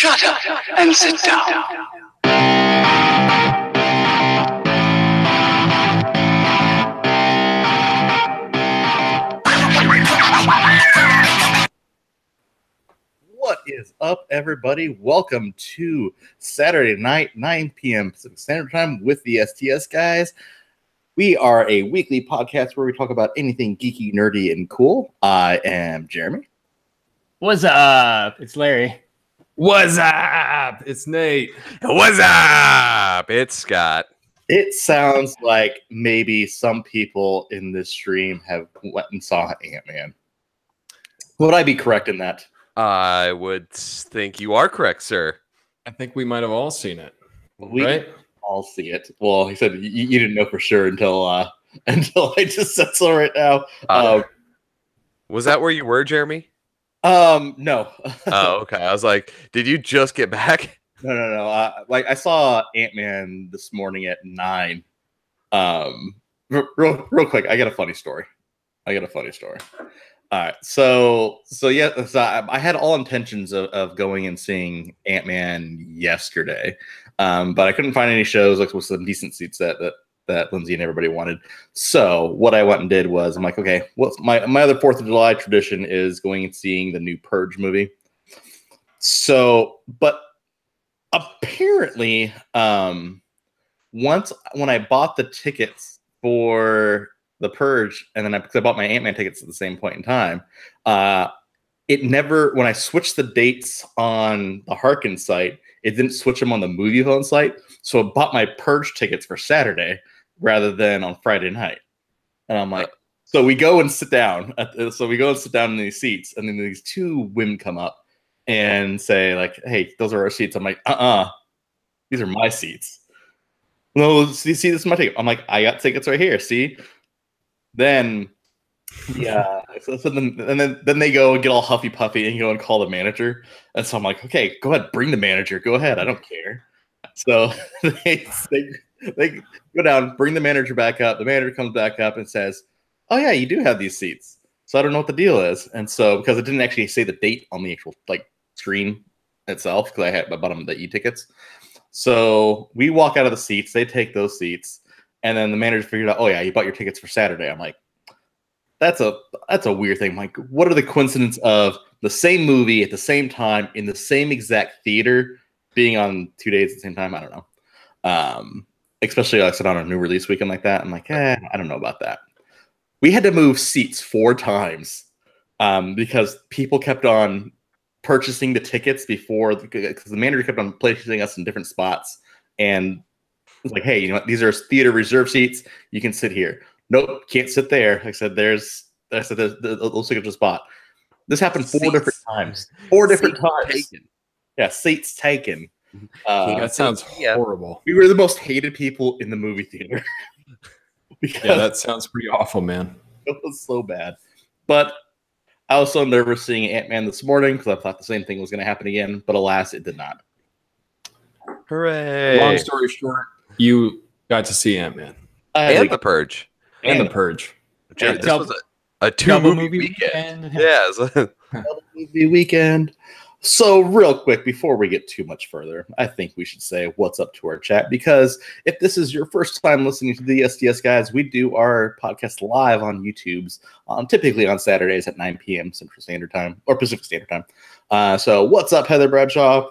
Shut up and sit down. What is up, everybody? Welcome to Saturday night, 9 p.m. Pacific Standard Time with the STS Guys. We are a weekly podcast where we talk about anything geeky, nerdy, and cool. I am Jeremy. What's up? It's Larry. What's up? It's Nate. What's up? It's Scott. It sounds like maybe some people in this stream have went and saw Ant-Man. Would I be correct in that? I would think you are correct, sir. I think we might have all seen it. We right? all see it. Well, he said you didn't know for sure until I just said so right now. Was that where you were, Jeremy? No. Oh, okay. I was like, did you just get back? No. I saw Ant-Man this morning at 9. Real quick, I got a funny story. All right, so I had all intentions of going and seeing Ant-Man yesterday, but I couldn't find any shows like with some decent seats that Lindsay and everybody wanted. So what I went and did was I'm like, okay, what's my other 4th of July tradition is going and seeing the new Purge movie. So, but apparently, once when I bought the tickets for the Purge, and then because I bought my Ant-Man tickets at the same point in time, it never, when I switched the dates on the Harkin site, it didn't switch them on the Movie Phone site. So I bought my Purge tickets for Saturday rather than on Friday night. And I'm like, so we go and sit down. In these seats, and then these two women come up and say like, "Hey, those are our seats." I'm like, these are my seats. No, see, this is my ticket. I'm like, I got tickets right here. See. Then, yeah. So then they go and get all huffy puffy and go and call the manager. And so I'm like, okay, go ahead, bring the manager. Go ahead, I don't care. So they go down, bring the manager back up. The manager comes back up and says, "Oh yeah, you do have these seats." So I don't know what the deal is. And so because it didn't actually say the date on the actual screen itself, because I bought them the e-tickets. So we walk out of the seats. They take those seats. And then the manager figured out, oh yeah, you bought your tickets for Saturday. I'm like, that's a weird thing. I'm like, what are the coincidence of the same movie at the same time in the same exact theater being on 2 days at the same time? I don't know. Especially like I said on a new release weekend like that. I'm like, I don't know about that. We had to move seats 4 times because people kept on purchasing the tickets because the manager kept on placing us in different spots. And it's like, hey, you know what? These are theater reserve seats. You can sit here. Nope, can't sit there. Like I said, those tickets just bought. This happened 4 different times. 4 different times. Taken. Yeah, seats taken. That sounds horrible. We were the most hated people in the movie theater. Yeah, that sounds pretty awful, man. It was so bad. But I was so nervous seeing Ant-Man this morning because I thought the same thing was going to happen again. But alas, it did not. Hooray. Long story short, you got to see Ant-Man. And the Purge. And the Purge. This was a 2-movie weekend. Yeah. Double movie weekend. So real quick, before we get too much further, I think we should say what's up to our chat, because if this is your first time listening to the STS Guys, we do our podcast live on YouTube's, typically on Saturdays at 9 p.m. Central Standard Time or Pacific Standard Time. So what's up, Heather Bradshaw?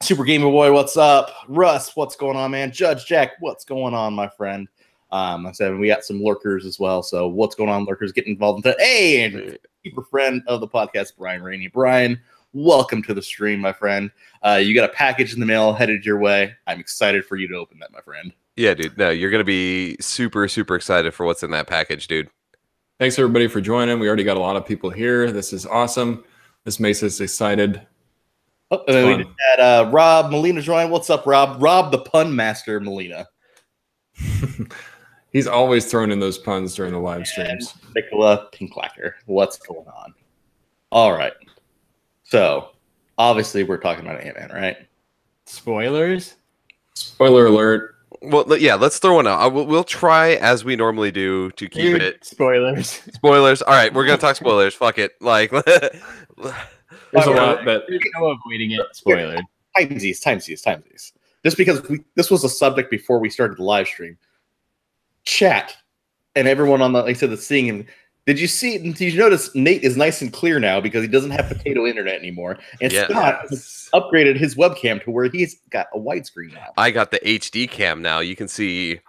Super Gamer Boy, what's up? Russ, what's going on, man? Judge Jack, what's going on, my friend? I said we got some lurkers as well. So what's going on, lurkers? Get involved in that. Hey, and super friend of the podcast, Brian Rainey. Brian, welcome to the stream, my friend. You got a package in the mail headed your way. I'm excited for you to open that, my friend. Yeah, dude. No, you're gonna be super, super excited for what's in that package, dude. Thanks everybody for joining. We already got a lot of people here. This is awesome. This makes us excited. Oh, and then we just had Rob Molina join. What's up, Rob? Rob the pun master Molina. He's always throwing in those puns during the live streams. And Nicola Pinklacker. What's going on? All right. So, obviously, we're talking about Ant-Man, right? Spoilers? Spoiler alert. Well, yeah, let's throw one out. We'll try, as we normally do, to keep it... Spoilers. Spoilers. All right, we're going to talk spoilers. Fuck it. Like, There's a lot that There's no avoiding it. Spoiler. Timesies. Just because this was a subject before we started the live stream. Chat and everyone on the, like I said, that's seeing him. Did you notice Nate is nice and clear now because he doesn't have potato internet anymore? And Yes. Scott has upgraded his webcam to where he's got a widescreen now. I got the HD cam now. You can see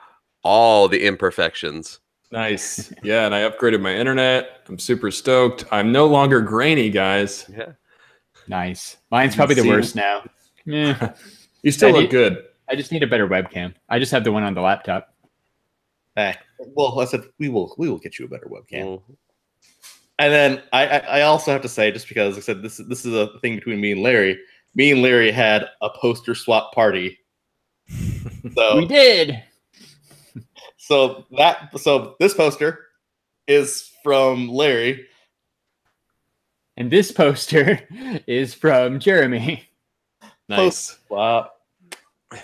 all the imperfections. nice. Yeah, and I upgraded my internet. I'm super stoked. I'm no longer grainy, guys. Yeah. Nice. Mine's probably the See? worst now. Yeah. You still I look need- good. I just need a better webcam. I just have the one on the laptop. Well, I said we will get you a better webcam. Mm. And then I also have to say, just because I said this is a thing between me and Larry. Me and Larry had a poster swap party. So We did. So this poster is from Larry. And this poster is from Jeremy. Nice. Wow.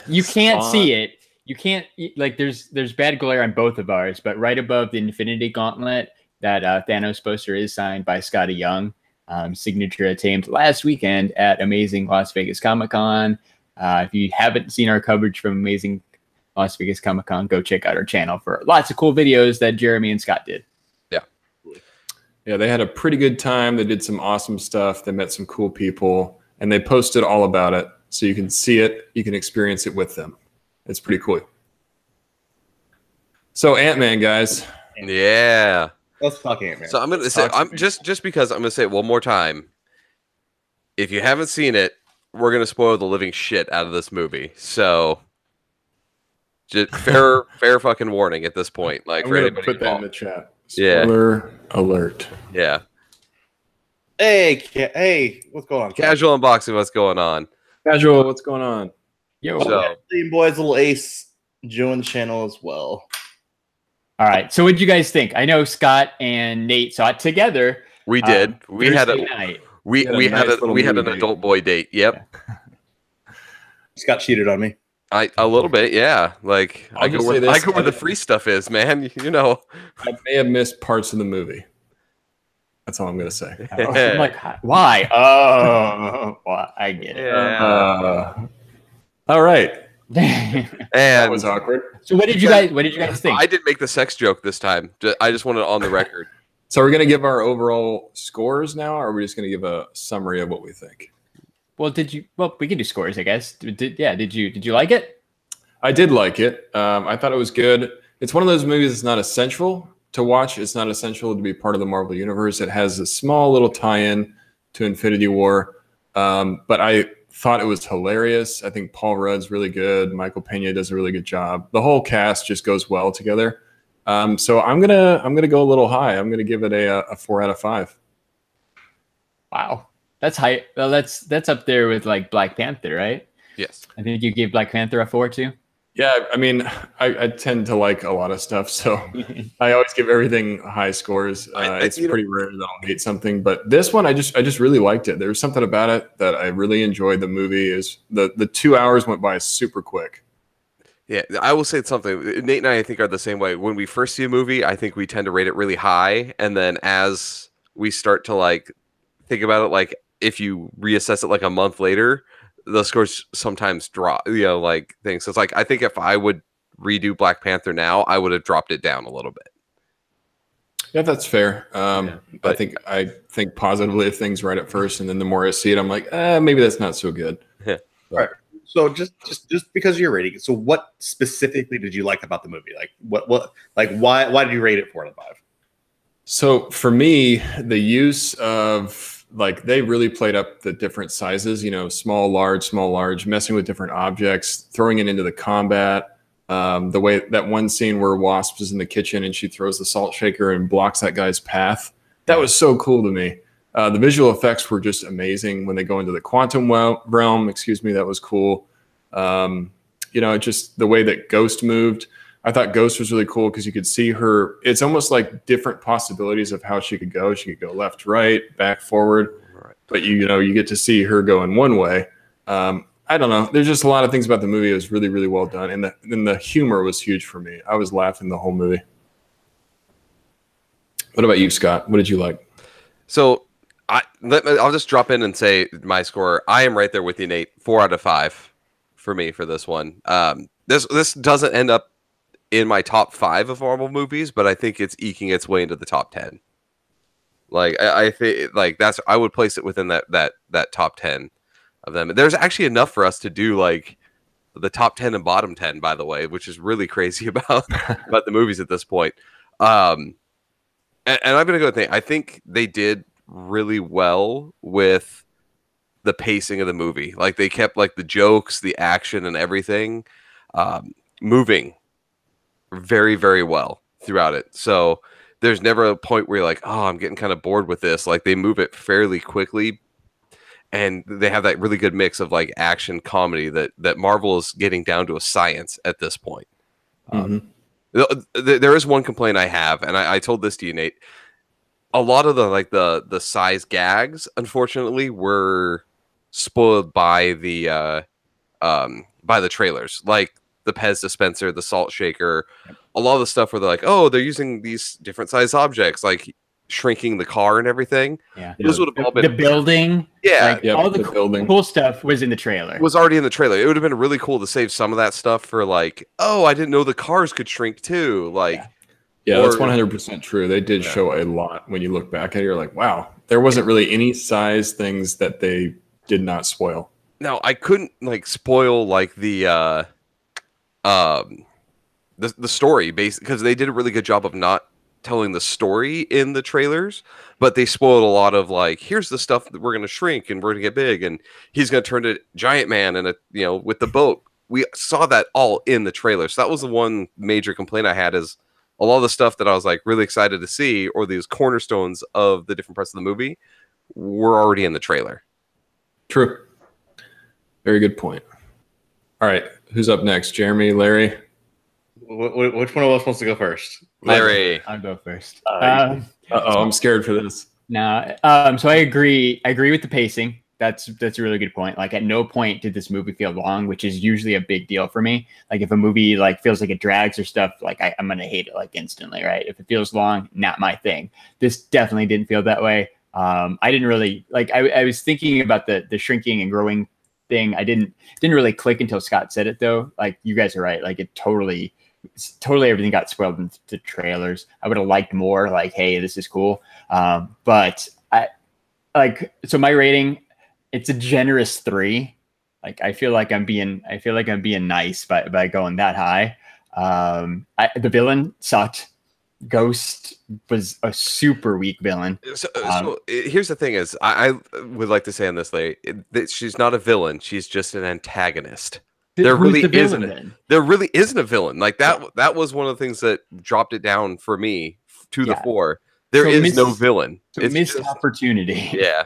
You can't Spawn. see it. You can't like there's bad glare on both of ours, but right above the Infinity Gauntlet, that Thanos poster is signed by Scotty Young. Signature attained last weekend at Amazing Las Vegas Comic Con. If you haven't seen our coverage from Amazing Las Vegas Comic Con, go check out our channel for lots of cool videos that Jeremy and Scott did. Yeah, they had a pretty good time. They did some awesome stuff. They met some cool people, and they posted all about it. So you can see it, you can experience it with them. It's pretty cool. So Ant-Man, guys. Yeah. Let's talk Ant-Man. So I'm gonna say I'm just because I'm gonna say it one more time. If you haven't seen it, we're gonna spoil the living shit out of this movie. So just fair fucking warning at this point. Like I'm for gonna anybody put that in involved. the chat. Yeah. Spoiler alert. Yeah. Hey, what's going on? Casual unboxing, what's going on? Casual, what's going on? Yo. So Team Boys, little Ace joined the channel as well. All right. So what did you guys think? I know Scott and Nate saw it together. we did. We had Thursday a night. we had a we nice had a little we had an movie date. adult boy date. Yep. Scott cheated on me. A little bit, yeah. Like I'll I go just where say this, I go where the free stuff is, man. You know. I may have missed parts of the movie. That's all I'm gonna say. I'm like, why? Oh, well, I get it. All right. So That was And awkward. what did you guys think? I didn't make the sex joke this time. I just wanted it on the record. So we're gonna give our overall scores now, or are we just gonna give a summary of what we think? Well, we can do scores, I guess. Did you like it? I did like it. I thought it was good. It's one of those movies that's not essential to watch. It's not essential to be part of the Marvel Universe. It has a small little tie-in to Infinity War. But I thought it was hilarious. I think Paul Rudd's really good. Michael Pena does a really good job. The whole cast just goes well together. So I'm gonna go a little high. I'm gonna give it a 4 out of 5. Wow, that's high. Well, that's up there with like Black Panther, right? Yes. I think you gave Black Panther a 4 too. Yeah, I mean, I tend to like a lot of stuff, so I always give everything high scores. It's pretty rare that I'll hate something, but this one I just really liked it. There was something about it that I really enjoyed. The movie is the 2 hours went by super quick. Yeah, I will say something. Nate and I think, are the same way. When we first see a movie, I think we tend to rate it really high, and then as we start to like think about it, like if you reassess it like a month later, the scores sometimes drop. You know, like things. So it's like I think if I would redo Black Panther now, I would have dropped it down a little bit. Yeah, that's fair. but- I think positively of things right at first, and then the more I see it, I'm like, maybe that's not so good. Right. So just because of your rating, so what specifically did you like about the movie? Like what like why did you rate it 4 out of 5? So for me, the use of like they really played up the different sizes, you know, small, large, messing with different objects, throwing it into the combat. The way that one scene where Wasp is in the kitchen and she throws the salt shaker and blocks that guy's path. That was so cool to me. The visual effects were just amazing when they go into the quantum realm. That was cool. You know, just the way that Ghost moved. I thought Ghost was really cool because you could see her. It's almost like different possibilities of how she could go. She could go left, right, back, forward. Right. But you get to see her go in one way. I don't know. There's just a lot of things about the movie. It was really, really well done, and the humor was huge for me. I was laughing the whole movie. What about you, Scott? What did you like? So I'll just drop in and say my score. I am right there with you, Nate. 4 out of 5 for me for this one. This doesn't end up in my top 5 of Marvel movies, but I think it's eking its way into the top 10. Like I think like I would place it within that top 10 of them. There's actually enough for us to do like the top 10 and bottom 10, by the way, which is really crazy about the movies at this point. And I'm gonna go with Nate. I think they did really well with the pacing of the movie. Like they kept like the jokes, the action, and everything moving very, very well throughout it. So there's never a point where you're like, oh, I'm getting kind of bored with this. Like they move it fairly quickly, and they have that really good mix of like action comedy that Marvel is getting down to a science at this point. There is one complaint I have, and I told this to you, Nate. A lot of the size gags, unfortunately, were spoiled by the trailers, like the Pez dispenser, the salt shaker, a lot of the stuff where they're like, oh, they're using these different size objects, like shrinking the car and everything. Yeah, those would have all been the building. Yeah, like, all the building cool stuff was in the trailer. It was already in the trailer. It would have been really cool to save some of that stuff for like, oh, I didn't know the cars could shrink too. Like. Yeah, that's 100% true. They did show a lot when you look back at it. You're like, wow, there wasn't really any size things that they did not spoil. No, I couldn't like spoil like the story because they did a really good job of not telling the story in the trailers, but they spoiled a lot of like, here's the stuff that we're going to shrink and we're going to get big and he's going to turn to Giant Man and with the boat. We saw that all in the trailer. So that was the one major complaint I had is a lot of the stuff that I was like really excited to see, or these cornerstones of the different parts of the movie, were already in the trailer. True. Very good point. All right, who's up next? Jeremy, Larry? Which one of us wants to go first? Larry. I'll go first. I'm scared for this. No. So I agree. I agree with the pacing. That's a really good point. Like at no point did this movie feel long, which is usually a big deal for me. Like if a movie like feels like it drags or stuff, like I'm going to hate it like instantly, right? If it feels long, not my thing. This definitely didn't feel that way. I didn't really like, I was thinking about the shrinking and growing thing. I didn't really click until Scott said it though. Like you guys are right. Like it totally everything got spoiled in the trailers. I would have liked more like, hey, this is cool. But so my rating, it's a generous 3. Like I feel like I'm being nice by going that high. The villain sucked. Ghost was a super weak villain. So here's the thing: is I would like to say on this, Larry, that she's not a villain. She's just an antagonist. There really isn't a villain. Like that. Yeah. That was one of the things that dropped it down for me to the 4. There is no villain. It's missed opportunity. Yeah.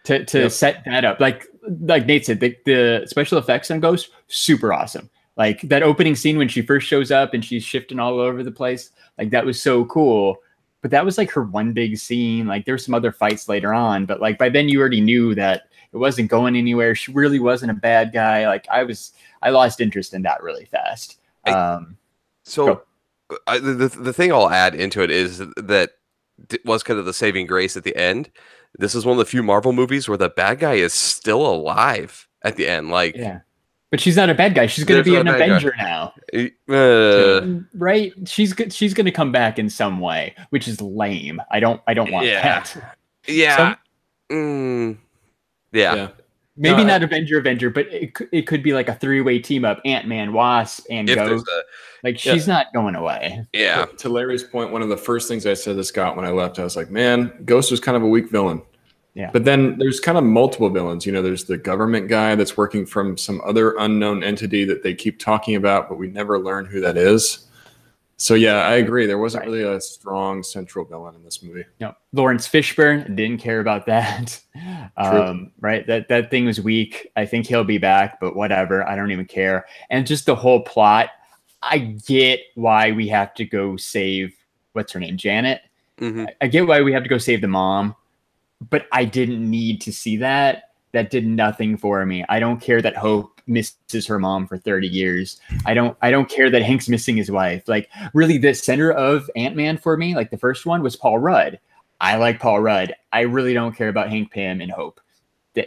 To set that up, like Nate said, the special effects on Ghost super awesome. Like that opening scene when she first shows up and she's shifting all over the place, like that was so cool. But that was like her one big scene. Like there's some other fights later on, but like by then you already knew that it wasn't going anywhere. She really wasn't a bad guy. Like I lost interest in that really fast. The thing I'll add into it is that it was kind of the saving grace at the end. This is one of the few Marvel movies where the bad guy is still alive at the end. Like, yeah, but she's not a bad guy. She's going to be an Avenger now, right? She's going to come back in some way, which is lame. I don't want that. Yeah. Yeah. Maybe not Avenger, but it could be like a 3-way team up: Ant-Man, Wasp, and Ghost. She's not going away. Yeah. To Larry's point, one of the first things I said to Scott when I left, I was like, man, Ghost was kind of a weak villain. Yeah. But then there's kind of multiple villains. There's the government guy that's working from some other unknown entity that they keep talking about, but we never learn who that is. So yeah, I agree. There wasn't really a strong central villain in this movie. No, Lawrence Fishburne, didn't care about that. Right? That thing was weak. I think he'll be back, but whatever. I don't even care. And just the whole plot, I get why we have to go save what's her name, Janet. Mm-hmm. I get why we have to go save the mom, but I didn't need to see that. That did nothing for me. I don't care that Hope misses her mom for 30 years. I don't care that Hank's missing his wife. Like really the center of Ant-Man for me, like the first one, was Paul Rudd. I like Paul Rudd. I really don't care about Hank Pym and Hope.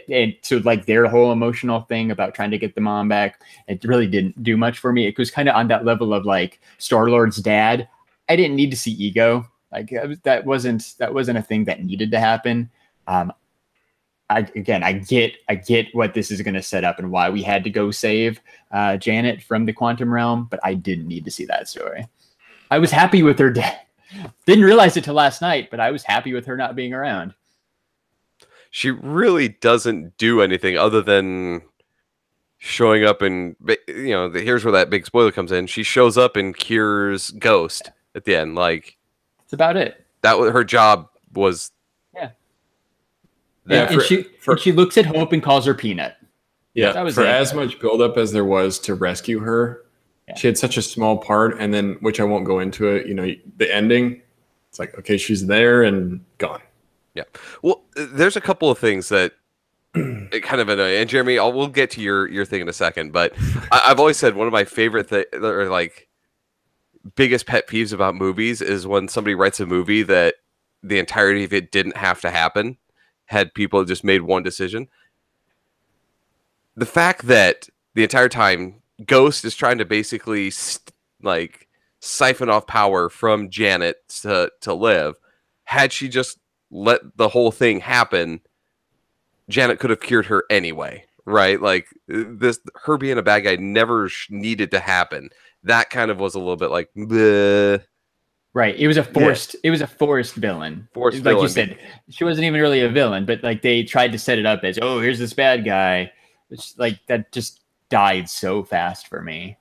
And so like their whole emotional thing about trying to get the mom back, it really didn't do much for me. It was kind of on that level of like Star-Lord's dad. I didn't need to see Ego. Like that wasn't a thing that needed to happen. I get what this is going to set up and why we had to go save Janet from the quantum realm, but I didn't need to see that story. I was happy with her death. Didn't realize it till last night, but I was happy with her not being around. She really doesn't do anything other than showing up and, you know, here's where that big spoiler comes in. She shows up and cures Ghost at the end. Like, that's about it. That was her job was. Yeah. And she looks at Hope and calls her Peanut. Yeah. That was for it. as much buildup as there was to rescue her, she had such a small part. And then, which I won't go into it, you know, the ending, it's like, okay, she's there and gone. Yeah. Well, there's a couple of things that it kind of annoy. And Jeremy, we'll get to your thing in a second. But I've always said one of my favorite or like biggest pet peeves about movies is when somebody writes a movie that the entirety of it didn't have to happen, had people just made one decision. The fact that the entire time Ghost is trying to basically like siphon off power from Janet to live, had she just let the whole thing happen, Janet could have cured her anyway, right? Like her being a bad guy never needed to happen. That kind of was a little bit like, bleh. Right. It was a forced villain. Like you said, she wasn't even really a villain, but like they tried to set it up as, oh, here's this bad guy. Which like that just died so fast for me.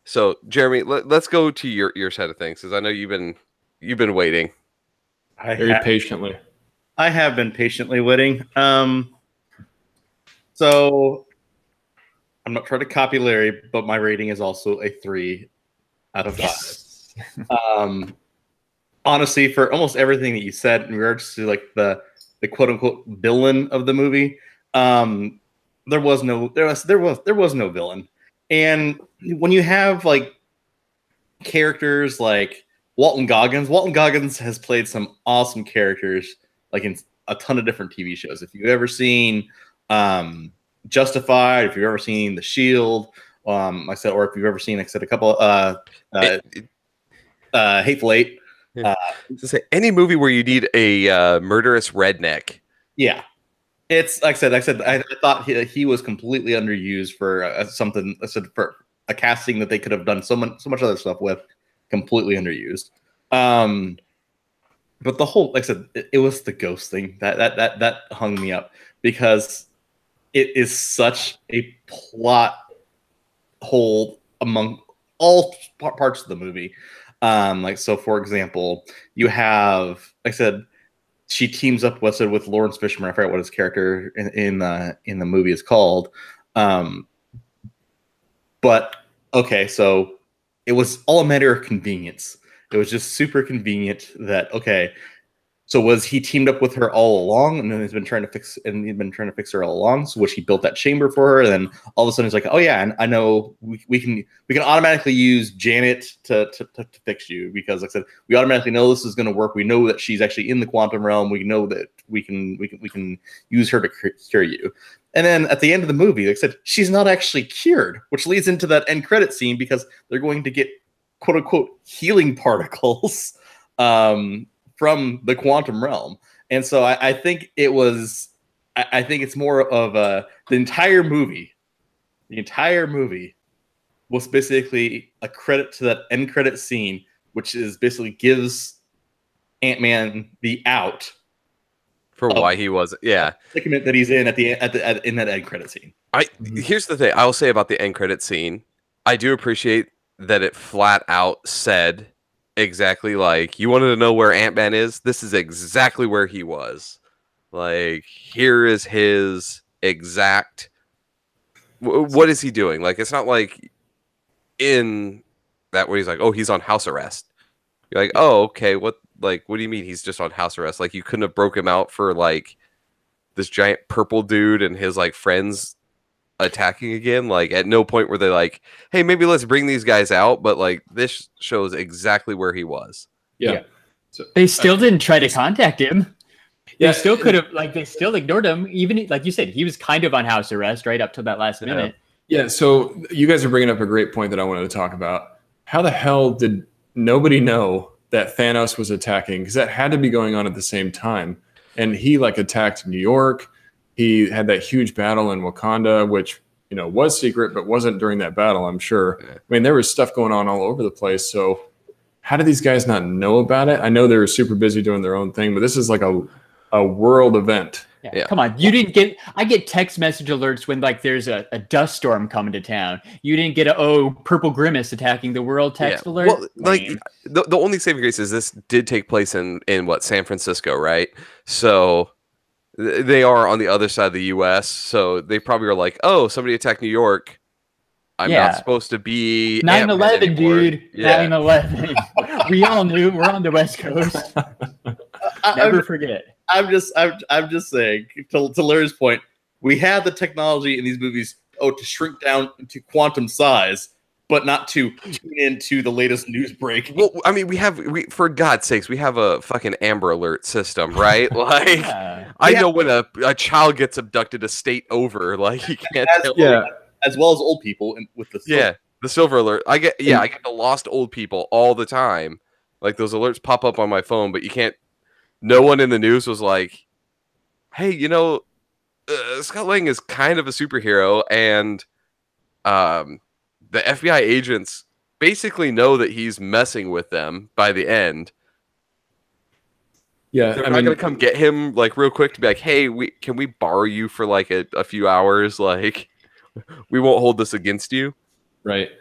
So Jeremy, let's go to your side of things, because I know you've been waiting. Very patiently. I have been patiently waiting. So I'm not trying to copy Larry, but my rating is also a 3 out of 5. Honestly, for almost everything that you said in regards to like the quote unquote villain of the movie, there was no villain. And when you have like characters like Walton Goggins has played some awesome characters like in a ton of different TV shows. If you've ever seen Justified, if you've ever seen The Shield, like I said, or if you've ever seen, like I said, a couple Hateful Eight. To say any movie where you need a murderous redneck. Yeah, it's like I said. I thought he was completely underused for something. I said for a casting that they could have done so much other stuff with. Completely underused. But the whole, like I said, it was the Ghost thing that hung me up, because it is such a plot hole among all parts of the movie. Like, so for example, you have, like I said, she teams up with Lawrence Fishburne. I forget what his character in the movie is called. But okay, so it was all a matter of convenience. It was just super convenient that, okay, so was he teamed up with her all along, and then he'd been trying to fix her all along? So was he built that chamber for her, and then all of a sudden he's like, oh yeah, and I know we can automatically use Janet to fix you, because like I said, we automatically know this is going to work. We know that she's actually in the quantum realm. We know that we can use her to cure you. And then at the end of the movie, like I said, she's not actually cured, which leads into that end credit scene, because they're going to get quote unquote healing particles from the quantum realm. And so I think it's more of the entire movie was basically a credit to that end credit scene, which is basically gives Ant-Man the out for why he was, predicament that he's in in that end credit scene. Here's the thing I will say about the end credit scene. I do appreciate that it flat out said exactly, like, you wanted to know where Ant-Man is? This is exactly where he was. Like, here is his exact. What is he doing? Like, it's not like in that where he's like, oh, he's on house arrest. You're like, oh, okay. What do you mean he's just on house arrest? Like, you couldn't have broke him out for like this giant purple dude and his like friends attacking again. Like, at no point were they like, hey, maybe let's bring these guys out, but like this shows exactly where he was. Yeah. They still didn't try to contact him. They Yeah, still could have, like, they still ignored him. Even like you said, he was kind of on house arrest right up to that last minute. Yeah, so you guys are bringing up a great point that I wanted to talk about. How the hell did nobody know that Thanos was attacking? Because that had to be going on at the same time. And he like attacked New York. He had that huge battle in Wakanda, which was secret, but wasn't during that battle, I'm sure. I mean, there was stuff going on all over the place. So how did these guys not know about it? I know they were super busy doing their own thing, but this is like a world event. Yeah. Come on, you didn't get. I get text message alerts when like there's a dust storm coming to town. You didn't get Purple Grimace attacking the world text alert. Well, like the only saving grace is this did take place in what, San Francisco, right? So they are on the other side of the U.S. So they probably are like, oh, somebody attacked New York. I'm not supposed to be 9/11, dude. Yeah. 9/11. We all knew. We're on the West Coast. Never forget. I'm just saying, to Larry's point, we have the technology in these movies, to shrink down to quantum size, but not to tune into the latest news break. Well, I mean, we for God's sakes, we have a fucking Amber Alert system, right? Like, I know when a child gets abducted a state over, like, you can't tell. Yeah, as well as old people with the the Silver Alert. I get the lost old people all the time. Like, those alerts pop up on my phone, but you can't. No one in the news was like, hey, Scott Lang is kind of a superhero, and the FBI agents basically know that he's messing with them by the end. Yeah, they're not going to come get him like real quick to be like, hey, can we borrow you for like a few hours? Like, we won't hold this against you. Right.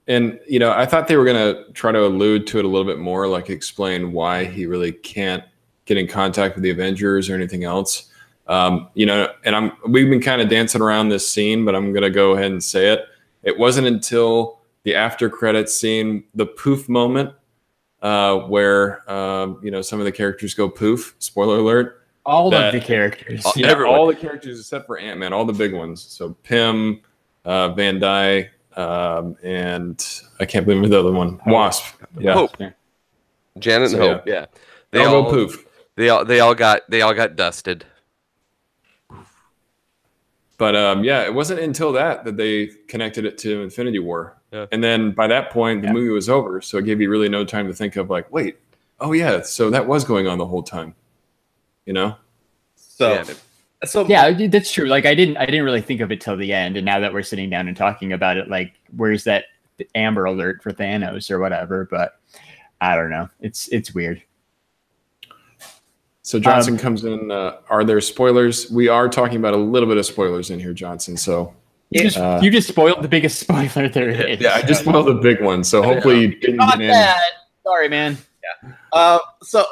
And, I thought they were going to try to allude to it a little bit more, like explain why he really can't get in contact with the Avengers or anything else. And we've been kind of dancing around this scene, but I'm going to go ahead and say it. It wasn't until the after credits scene, the poof moment, where, some of the characters go poof, spoiler alert. All of the characters. All the characters except for Ant-Man, all the big ones. So Pym, Van Dyke, and I can't believe the other one. Wasp. Yeah. Hope. Janet and Hope. Yeah. They all go poof. They all got dusted. But it wasn't until that they connected it to Infinity War. Yeah. And then by that point, the movie was over. So it gave you really no time to think of like, wait, oh yeah, so that was going on the whole time. So yeah, that's true. Like I didn't really think of it till the end. And now that we're sitting down and talking about it, like, where's that Amber Alert for Thanos or whatever? But I don't know. It's weird. So Johnson comes in. Are there spoilers? We are talking about a little bit of spoilers in here, Johnson. So you just spoiled the biggest spoiler there is. Yeah, I just spoiled the big one. So hopefully you didn't get in. Sorry, man. Yeah. So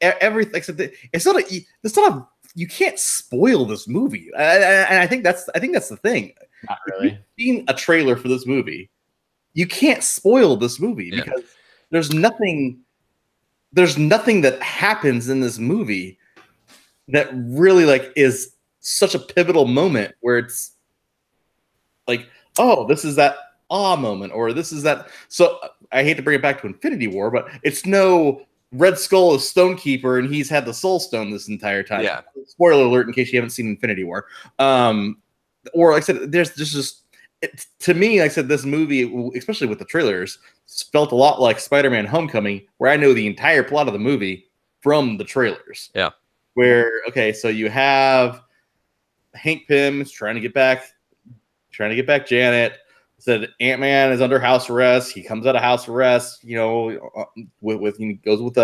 everything. It's not a. You can't spoil this movie, and I think that's the thing. Not really. If you've seen a trailer for this movie, you can't spoil this movie because there's nothing that happens in this movie that really like is such a pivotal moment where it's like, oh, this is that awe moment, or this is that. So I hate to bring it back to Infinity War, but it's no Red Skull is Stonekeeper and he's had the Soul Stone this entire time. Yeah. Spoiler alert in case you haven't seen Infinity War. Or like I said, there's just to me, like I said, this movie, especially with the trailers, felt a lot like Spider-Man Homecoming, where I know the entire plot of the movie from the trailers. Yeah. Where, okay, so you have Hank Pym trying to get back Janet. Said Ant-Man is under house arrest. He comes out of house arrest, he goes with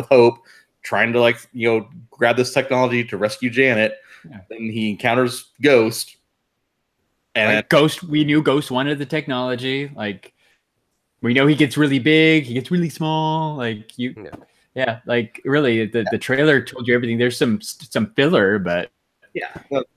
Hope, trying to grab this technology to rescue Janet. Yeah. Then he encounters Ghost. And Ghost, we knew Ghost wanted the technology. Like, we know he gets really big, he gets really small. Like like really, the trailer told you everything. There's some filler, but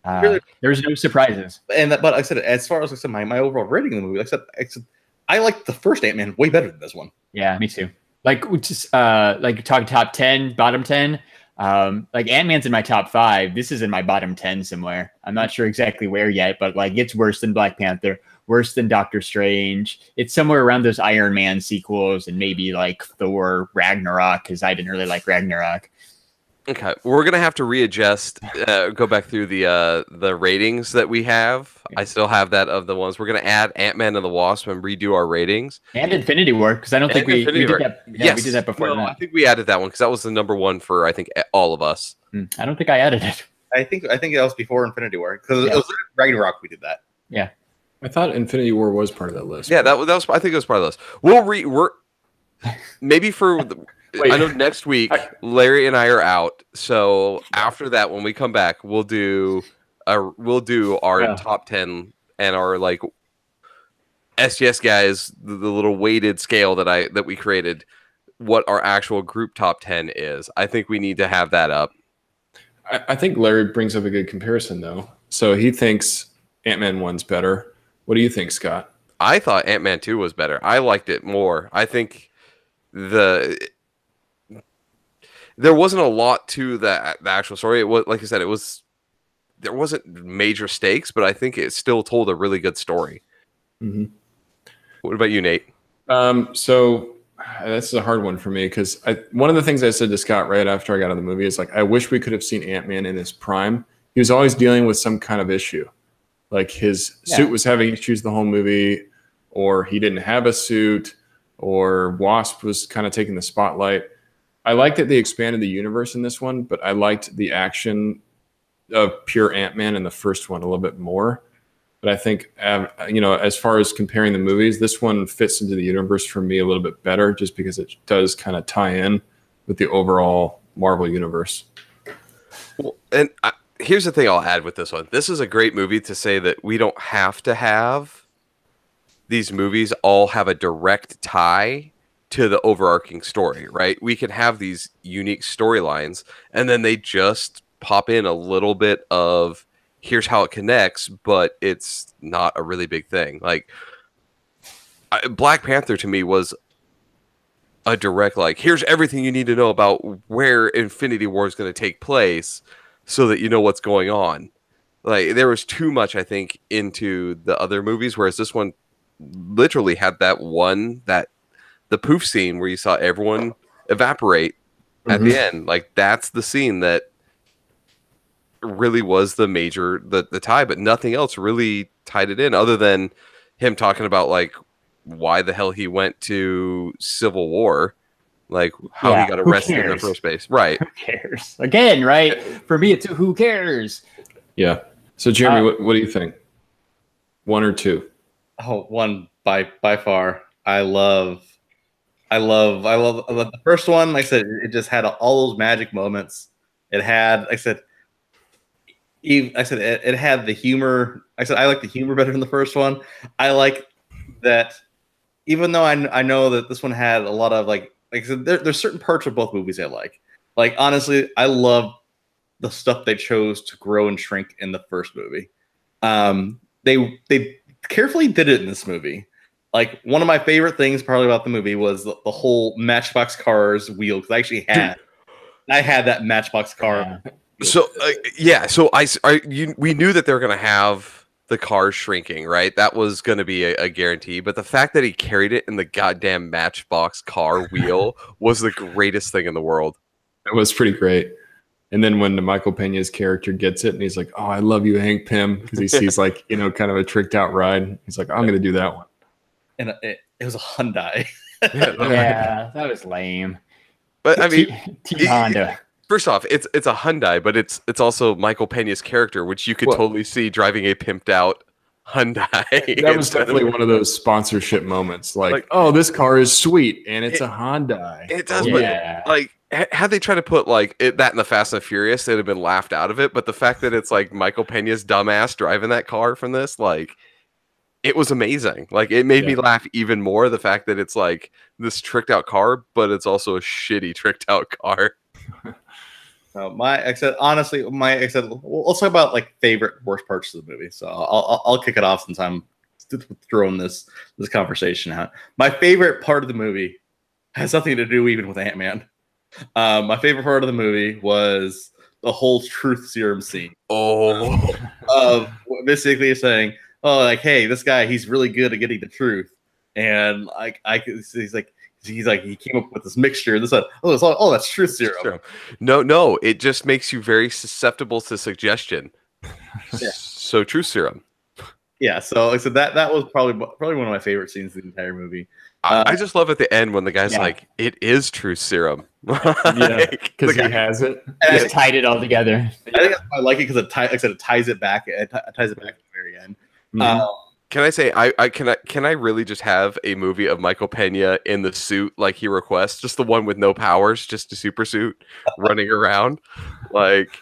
really, there's no surprises. And but like I said, as far as my overall rating of the movie, like I said, I like the first Ant-Man way better than this one. Yeah, me too. Like just talk top 10, bottom 10. Like Ant-Man's in my top 5. This is in my bottom 10 somewhere. I'm not sure exactly where yet, but like it's worse than Black Panther, worse than Doctor Strange. It's somewhere around those Iron Man sequels and maybe like Thor Ragnarok, because I didn't really like Ragnarok. Okay, we're gonna have to readjust. Go back through the ratings that we have. I still have that of the ones. We're gonna add Ant-Man and the Wasp and redo our ratings. And Infinity War, because I don't think we did that. Yeah, yes. we did that before. No, I think we added that one because that was the number 1 for I think all of us. I don't think I added it. I think that was before Infinity War because it was Ragnarok. We did that. Yeah, I thought Infinity War was part of that list. Yeah, that was. I think it was part of this. We're maybe for. Wait. I know next week Larry and I are out, so after that, when we come back, we'll do our top 10 and our like STS guys, the little weighted scale that we created. What our actual group top 10 is. I think we need to have that up. I think Larry brings up a good comparison though. So he thinks Ant-Man 1's better. What do you think, Scott? I thought Ant-Man 2 was better. I liked it more. I think there wasn't a lot to the actual story. It was, like I said, there wasn't major stakes, but I think it still told a really good story. Mm-hmm. What about you, Nate? So this is a hard one for me because one of the things I said to Scott right after I got out of the movie is like, I wish we could have seen Ant-Man in his prime. He was always dealing with some kind of issue. Like his suit was having issues the whole movie, or he didn't have a suit, or Wasp was kind of taking the spotlight. I liked that they expanded the universe in this one, but I liked the action of pure Ant-Man in the first one a little bit more. But I think, as far as comparing the movies, this one fits into the universe for me a little bit better just because it does kind of tie in with the overall Marvel universe. Well, and here's the thing I'll add with this one. This is a great movie to say that we don't have to have these movies all have a direct tie to the overarching story, right? We can have these unique storylines and then they just pop in a little bit of here's how it connects, but it's not a really big thing. Like Black Panther to me was a direct, like, here's everything you need to know about where Infinity War is going to take place so that you know what's going on. Like there was too much, I think, into the other movies, whereas this one literally had the poof scene where you saw everyone evaporate at the end. Like that's the scene that really was the tie, but nothing else really tied it in other than him talking about like why the hell he went to Civil War, like how he got arrested in the first place. Right. Who cares? Again, right? For me, it's who cares? Yeah. So Jeremy, what do you think? 1 or 2? Oh, 1 by far. I love the first one. Like I said, it just had all those magic moments. It had, like I said, it had the humor. I said I like the humor better than the first one. I like that, even though I know that this one had a lot of like I said, there's certain parts of both movies I like. Like honestly, I love the stuff they chose to grow and shrink in the first movie. They carefully did it in this movie. Like one of my favorite things probably about the movie was the whole Matchbox Cars wheel, because I had that Matchbox car. Yeah. So we knew that they were going to have the cars shrinking, right? That was going to be a guarantee. But the fact that he carried it in the goddamn Matchbox car wheel was the greatest thing in the world. That was pretty great. And then when Michael Pena's character gets it and he's like, "Oh, I love you, Hank Pym," because he sees like, kind of a tricked out ride. He's like, "I'm going to do that one." And it was a Hyundai. Yeah, that was lame. But I mean, Honda. First off, it's a Hyundai, but it's also Michael Pena's character, which you could totally see driving a pimped out Hyundai. That was definitely one of those sponsorship moments. Like, oh, this car is sweet, and it's a Hyundai. It does, but like, had they tried to put like that in the Fast and Furious, they'd have been laughed out of it. But the fact that it's like Michael Pena's dumbass driving that car from this, like, it was amazing. Like, it made me laugh even more. The fact that it's like this tricked out car, but it's also a shitty tricked out car. Let's talk about like favorite worst parts of the movie. So I'll kick it off since I'm throwing this conversation out. My favorite part of the movie has nothing to do even with Ant-Man. My favorite part of the movie was the whole truth serum scene Oh, of basically saying, "Oh, like, hey, this guy, he's really good at getting the truth," and like, he's like, he came up with this mixture. This, that's truth serum. no, it just makes you very susceptible to suggestion. Yeah. So truth serum. Yeah, so like I said, that was probably one of my favorite scenes in the entire movie. I just love at the end when the guy's Yeah. like, "It is truth serum." Yeah, because he has it. And Just tied it all together. I think I like it because like I said, it ties it back. It ties it back at the very end. Mhm. Can I say can I really just have a movie of Michael Pena in the suit like he requests, just the one with no powers, just a super suit running around, like,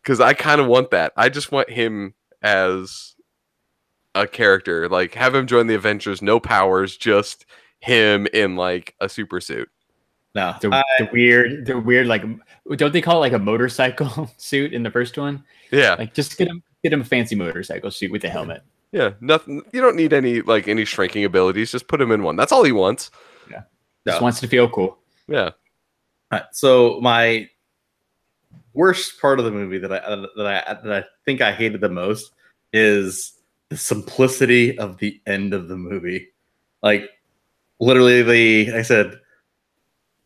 because I kind of want that. I just want him as a character, like have him join the Avengers, no powers, just him in like a super suit. No, The weird, like, don't they call it like a motorcycle suit in the first one? Yeah, Like, just get him a fancy motorcycle suit with a helmet. yeah, nothing. You don't need any shrinking abilities. Just put him in one. That's all he wants. Just wants to feel cool. Yeah. So my worst part of the movie that I think I hated the most is the simplicity of the end of the movie. Like, literally, like I said,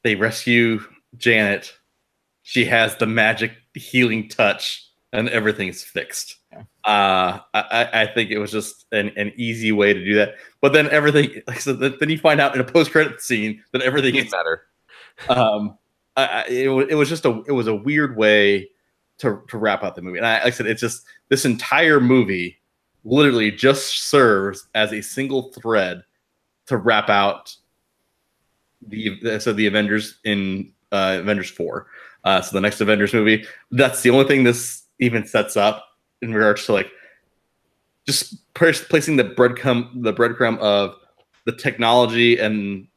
they rescue Janet. She has the magic healing touch, and everything's fixed. Yeah. I think it was just an easy way to do that. But then everything, like I said, then you find out in a post-credit scene that everything is Better. it was a weird way to wrap up the movie. And like I said, it's just this entire movie literally just serves as a single thread to wrap out the Avengers in Avengers 4. So the next Avengers movie. That's the only thing this even sets up in regards to like just placing the breadcrumb of the technology and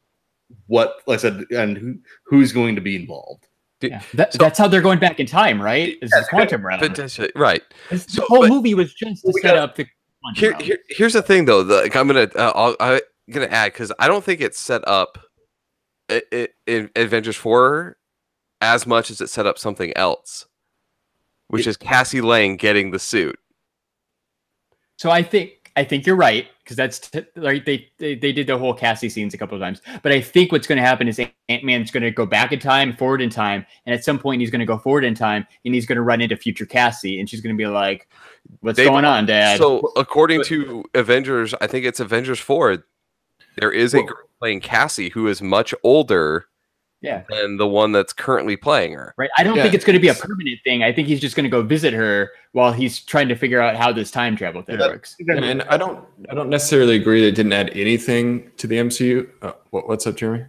what, like I said, and who's going to be involved. Yeah. That's how they're going back in time, right? It's the quantum realm. Potentially, right. The whole movie was just to set up the quantum realm. Here's the thing, though. I'm gonna add, because I don't think it's set up in Avengers 4 as much as it set up something else, which is Cassie Lang getting the suit. So I think you're right, because that's like they did the whole Cassie scenes a couple of times. But I think what's going to happen is Ant-Man's going to go back in time, forward in time, and at some point he's going to go forward in time, and he's going to run into future Cassie, and she's going to be like, "What's going on, Dad?" So according to Avengers, I think it's Avengers 4. There is a girl playing Cassie who is much older. Yeah. Than the one that's currently playing her. Right. I don't think it's going to be a permanent thing. I think he's just going to go visit her while he's trying to figure out how this time travel thing works. And I don't necessarily agree that it didn't add anything to the MCU. What's up, Jeremy?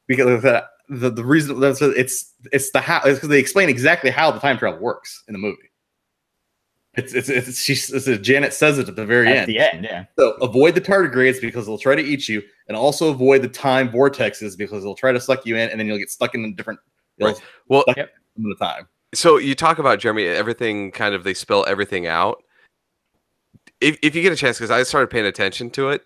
Because the reason that's it's because they explain exactly how the time travel works in the movie. Janet says it at the very end. At the end, yeah. So avoid the tardigrades because they'll try to eat you, and also avoid the time vortexes because they'll try to suck you in, and then you'll get stuck in a different. Right. Well, the time. So you talk about, Jeremy, everything kind of, they spell everything out. If you get a chance, because I started paying attention to it,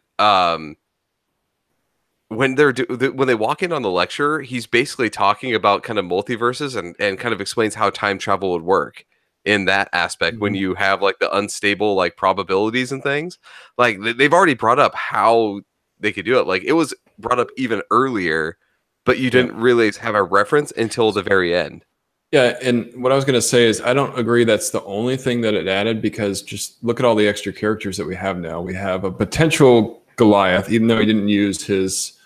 when they walk in on the lecture, he's basically talking about kind of multiverses and kind of explains how time travel would work in that aspect. When you have like the unstable like probabilities and things, like they've already brought up how they could do it. Like it was brought up even earlier, but you didn't really have a reference until the very end. Yeah, and what I was going to say is I don't agree that's the only thing that it added, because just look at all the extra characters that we have now. We have a potential Goliath, even though he didn't use his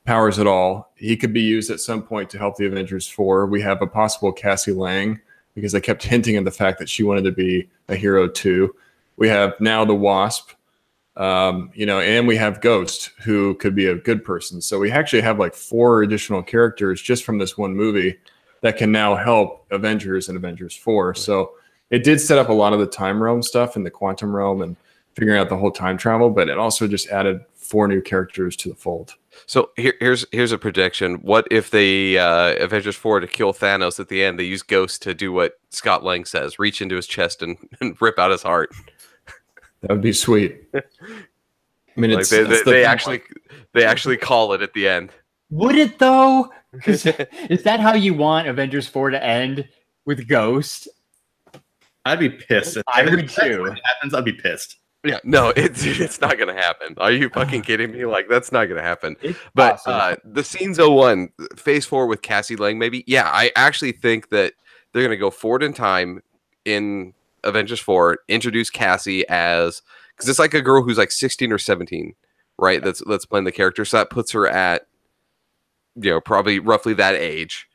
powers at all. He could be used at some point to help the Avengers 4. We have a possible Cassie Lang, because they kept hinting at the fact that she wanted to be a hero too. We have now the Wasp, and we have Ghost, who could be a good person. So we actually have like 4 additional characters just from this one movie that can now help Avengers and Avengers 4. So it did set up a lot of the time realm stuff in the quantum realm and figuring out the whole time travel, but it also just added 4 new characters to the fold. So here's a prediction. What if they Avengers 4 to kill Thanos at the end, they use Ghost to do what Scott Lang says, reach into his chest and rip out his heart? That would be sweet. I mean, like they actually call it at the end. Would it though? Because is that how you want Avengers 4 to end, with Ghost? I'd be pissed. I would If too. that happens, I'd be pissed. Yeah, no, it's not gonna happen. Are you fucking kidding me? Like that's not gonna happen. It's But possible. the Scenes 01, Phase 4 with Cassie Lang, maybe. Yeah, I actually think that they're gonna go forward in time in Avengers 4, introduce Cassie as because it's like a girl who's like 16 or 17, right? That's playing the character. So that puts her at probably roughly that age.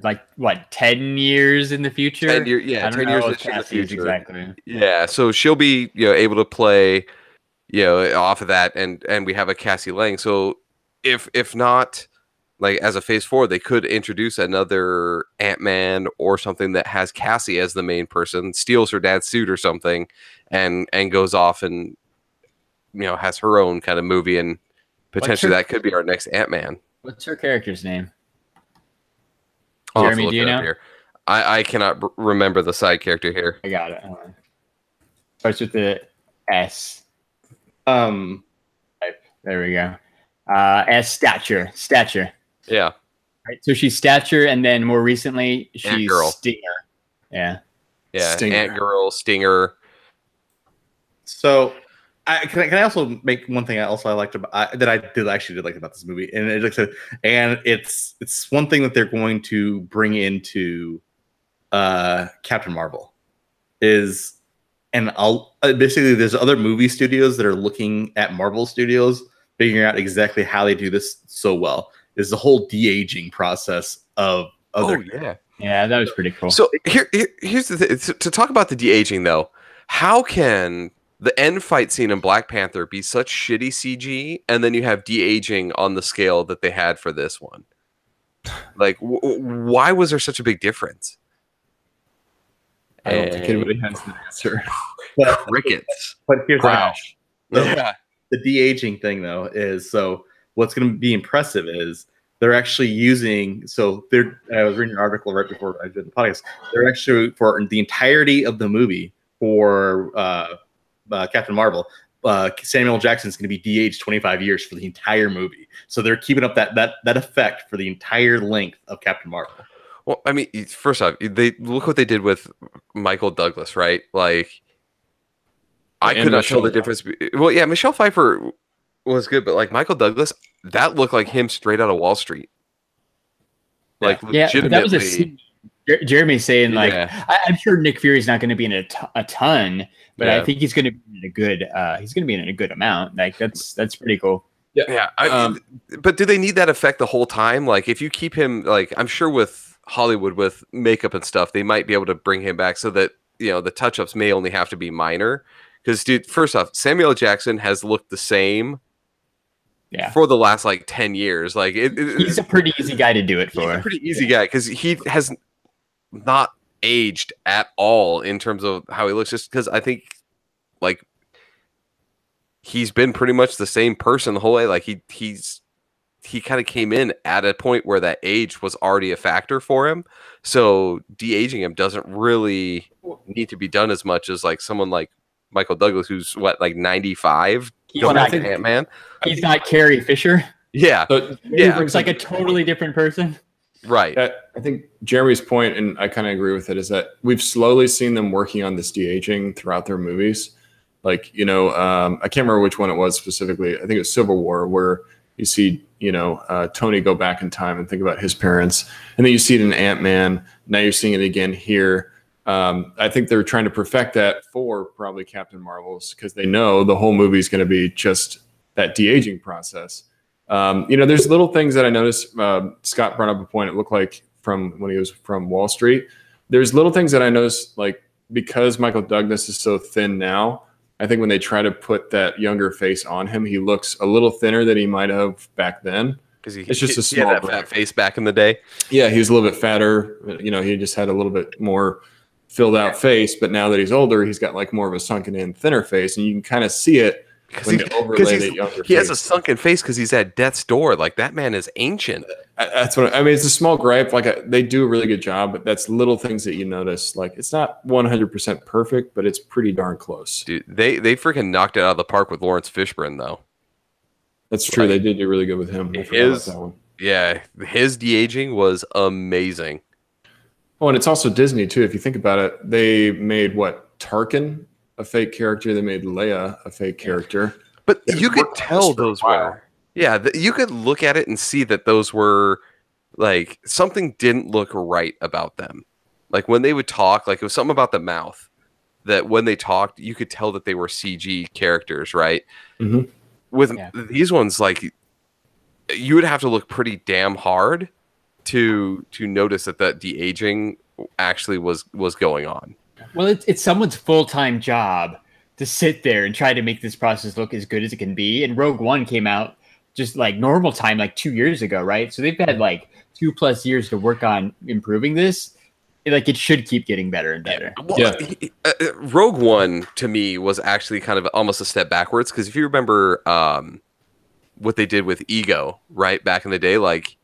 Like what, 10 years in the future? 10 years, yeah, I don't 10 know years what in the Cassie is future. exactly. Yeah, so she'll be able to play off of that, and we have a Cassie Lang. So if not, like as a Phase 4, they could introduce another Ant-Man or something that has Cassie as the main person, steals her dad's suit or something, and goes off and has her own kind of movie, and potentially that could be our next Ant-Man. What's her character's name? I'll have to Jeremy, look do you it up know? here. I cannot remember the side character here. I got it. Hold on. Starts with the S. Um, There we go. S, Stature. Yeah. Right. So she's Stature, and then more recently she's Ant-Girl. Stinger. Yeah. Yeah, Stinger. Ant-Girl, Stinger. so can I also make one thing I liked about that I did like about this movie, and it's one thing that they're going to bring into Captain Marvel is, and basically there's other movie studios that are looking at Marvel Studios, figuring out exactly how they do this so well. Is the whole de-aging process of other. Yeah. Yeah, that was pretty cool. So here's the thing. To talk about the de-aging though, how can the end fight scene in Black Panther be such shitty CG, and then you have de-aging on the scale that they had for this one? Like, why was there such a big difference? I don't think anybody has the answer. Crickets. But here's Crash. Yeah. the de-aging thing though is, so what's going to be impressive is they're actually using, I was reading an article right before I did the podcast, they're actually, for the entirety of the movie for Captain Marvel, Samuel Jackson's going to be de-aged 25 years for the entire movie. So they're keeping up that effect for the entire length of Captain Marvel. Well, I mean, first off, they look what they did with Michael Douglas, right? Like, I could not tell the difference. Well, yeah, Michelle Pfeiffer was good, but like Michael Douglas, that looked like him straight out of Wall Street. Like, yeah, legitimately. but that was a scene. Jeremy's saying like, Yeah. I'm sure Nick Fury's not going to be in a ton, but Yeah. I think he's going to be in a good. He's going to be in a good amount. Like that's pretty cool. Yeah, but do they need that effect the whole time? Like, if you keep him, like, I'm sure with Hollywood, with makeup and stuff, they might be able to bring him back so that the touch-ups may only have to be minor. Because, dude, first off, Samuel Jackson has looked the same for the last like 10 years. Like, he's a pretty easy guy to do it for. He's a pretty easy guy because he has not aged at all in terms of how he looks. Just because I think, like, he's been pretty much the same person the whole way. Like he kind of came in at a point where that age was already a factor for him. So de-aging him doesn't really need to be done as much as like someone like Michael Douglas, who's like 95. He's not Ant-Man. He's not Carrie Fisher. Yeah. It's like a totally different person. Right. I think Jeremy's point, and I kind of agree with it, is that we've slowly seen them working on this de-aging throughout their movies. Like, I can't remember which one it was specifically. I think it was Civil War, where you see, Tony go back in time and think about his parents. And then you see it in Ant-Man. Now you're seeing it again here. I think they're trying to perfect that for probably Captain Marvel's, because they know the whole movie is going to be just that de-aging process. There's little things that I noticed. Scott brought up a point. It looked like from when he was from Wall Street. There's little things that I noticed, like because Michael Douglas is so thin now, I think when they try to put that younger face on him, he looks a little thinner than he might have back then. Because it's just a small he had that fat face back in the day. Yeah, he was a little bit fatter. He just had a little bit more filled out face. But now that he's older, he's got like more of a sunken in, thinner face, and you can kind of see it. He has a sunken face because he's at death's door. Like, that man is ancient. That's what I mean. It's a small gripe. Like, they do a really good job, but that's little things that you notice. Like, it's not 100% perfect, but it's pretty darn close. Dude, they freaking knocked it out of the park with Lawrence Fishburne, though. That's true. They did do really good with him. Yeah, his de-aging was amazing. Oh, and it's also Disney too. If you think about it, they made what, Tarkin a fake character. They made Leia a fake character. But They've you could worked on tell this for a those while. were. Yeah, you could look at it and see that those were like something didn't look right about them. Like when they would talk, like it was something about the mouth that when they talked, you could tell that they were CG characters, right? Mhm. With these ones, like you would have to look pretty damn hard to notice that de-aging actually was going on. Well, it's someone's full-time job to sit there and try to make this process look as good as it can be. And Rogue One came out just like normal time, like 2 years ago, right? So they've had like 2+ years to work on improving this. Like it should keep getting better and better. Well, Rogue One to me was actually kind of almost a step backwards because if you remember what they did with Ego, right, back in the day, like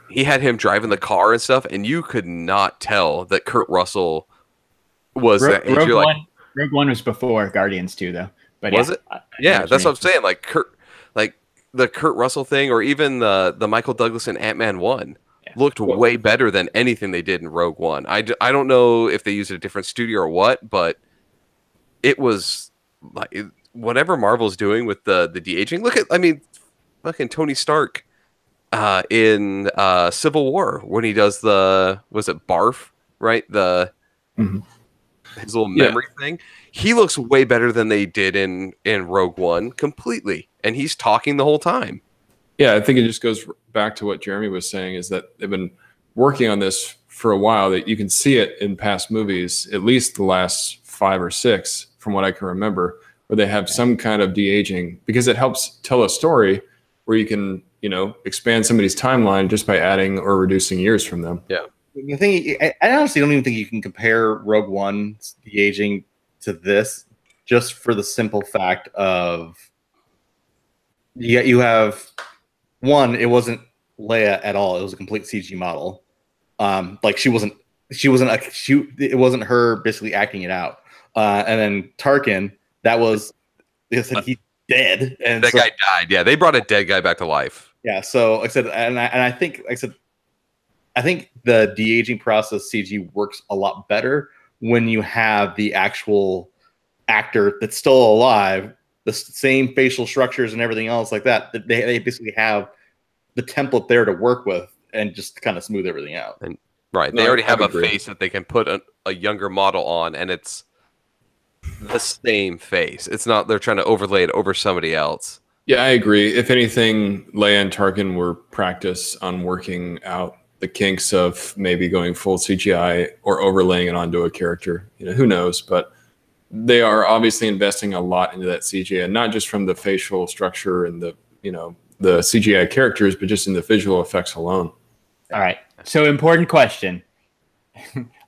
he had him driving the car and stuff, and you could not tell that Kurt Russell was that age. Rogue One was before Guardians 2, though. But was it? Yeah, that's what I'm saying. Like the Kurt Russell thing, or even the Michael Douglas in Ant-Man 1 looked way better than anything they did in Rogue One. I don't know if they used a different studio or what, but it was like whatever Marvel's doing with the de-aging. Look at, I mean, fucking Tony Stark in Civil War when he does was it barf, right? His little memory thing. He looks way better than they did in Rogue One completely, and he's talking the whole time. Yeah, I think it just goes back to what Jeremy was saying, is that they've been working on this for a while, that you can see it in past movies, at least the last 5 or 6, from what I can remember, where they have some kind of de-aging, because it helps tell a story where you can, expand somebody's timeline just by adding or reducing years from them. Yeah. The thing, I honestly don't even think you can compare Rogue One's de-aging to this, just for the simple fact of you have one, it wasn't Leia at all. It was a complete CG model. Like it wasn't her basically acting it out. And then Tarkin, he's dead. And that guy died. Yeah, they brought a dead guy back to life. Yeah. So like I said, I think the de-aging process CG works a lot better when you have the actual actor that's still alive, the same facial structures and everything else like that. They basically have the template there to work with and just kind of smooth everything out. And they already have a face that they can put a younger model on, and it's the same face. It's not they're trying to overlay it over somebody else. Yeah, I agree. If anything, Leia and Tarkin were practice on working out the kinks of maybe going full CGI or overlaying it onto a character. Who knows? But they are obviously investing a lot into that CGI, and not just from the facial structure and the CGI characters, but just in the visual effects alone. All right. So important question.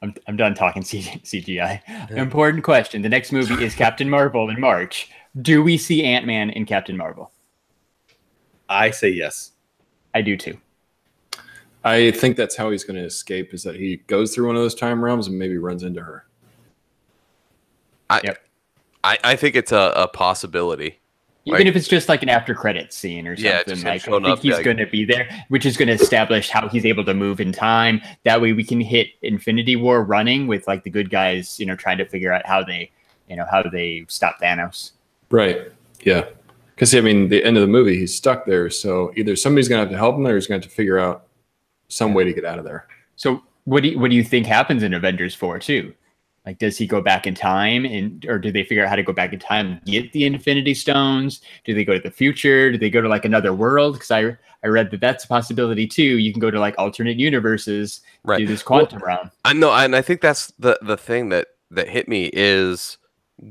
I'm done talking CGI. Important question. The next movie is Captain Marvel in March. Do we see Ant-Man in Captain Marvel? I say yes. I do too. I think that's how he's going to escape, is that he goes through one of those time realms and maybe runs into her. I think it's a possibility. Even if it's just like an after credits scene or something, I think he's going to be there, which is going to establish how he's able to move in time. That way we can hit Infinity War running with like the good guys, trying to figure out how they stop Thanos. Right. Yeah. Because the end of the movie, he's stuck there. So either somebody's going to have to help him, or he's going to have to figure out some way to get out of there. So what do you think happens in Avengers 4 too? Like, does he go back in time, or do they figure out how to go back in time and get the Infinity Stones? Do they go to the future? Do they go to like another world? Because I read that that's a possibility too. You can go to like alternate universes, do this quantum realm. I know, and I think that's the thing that hit me is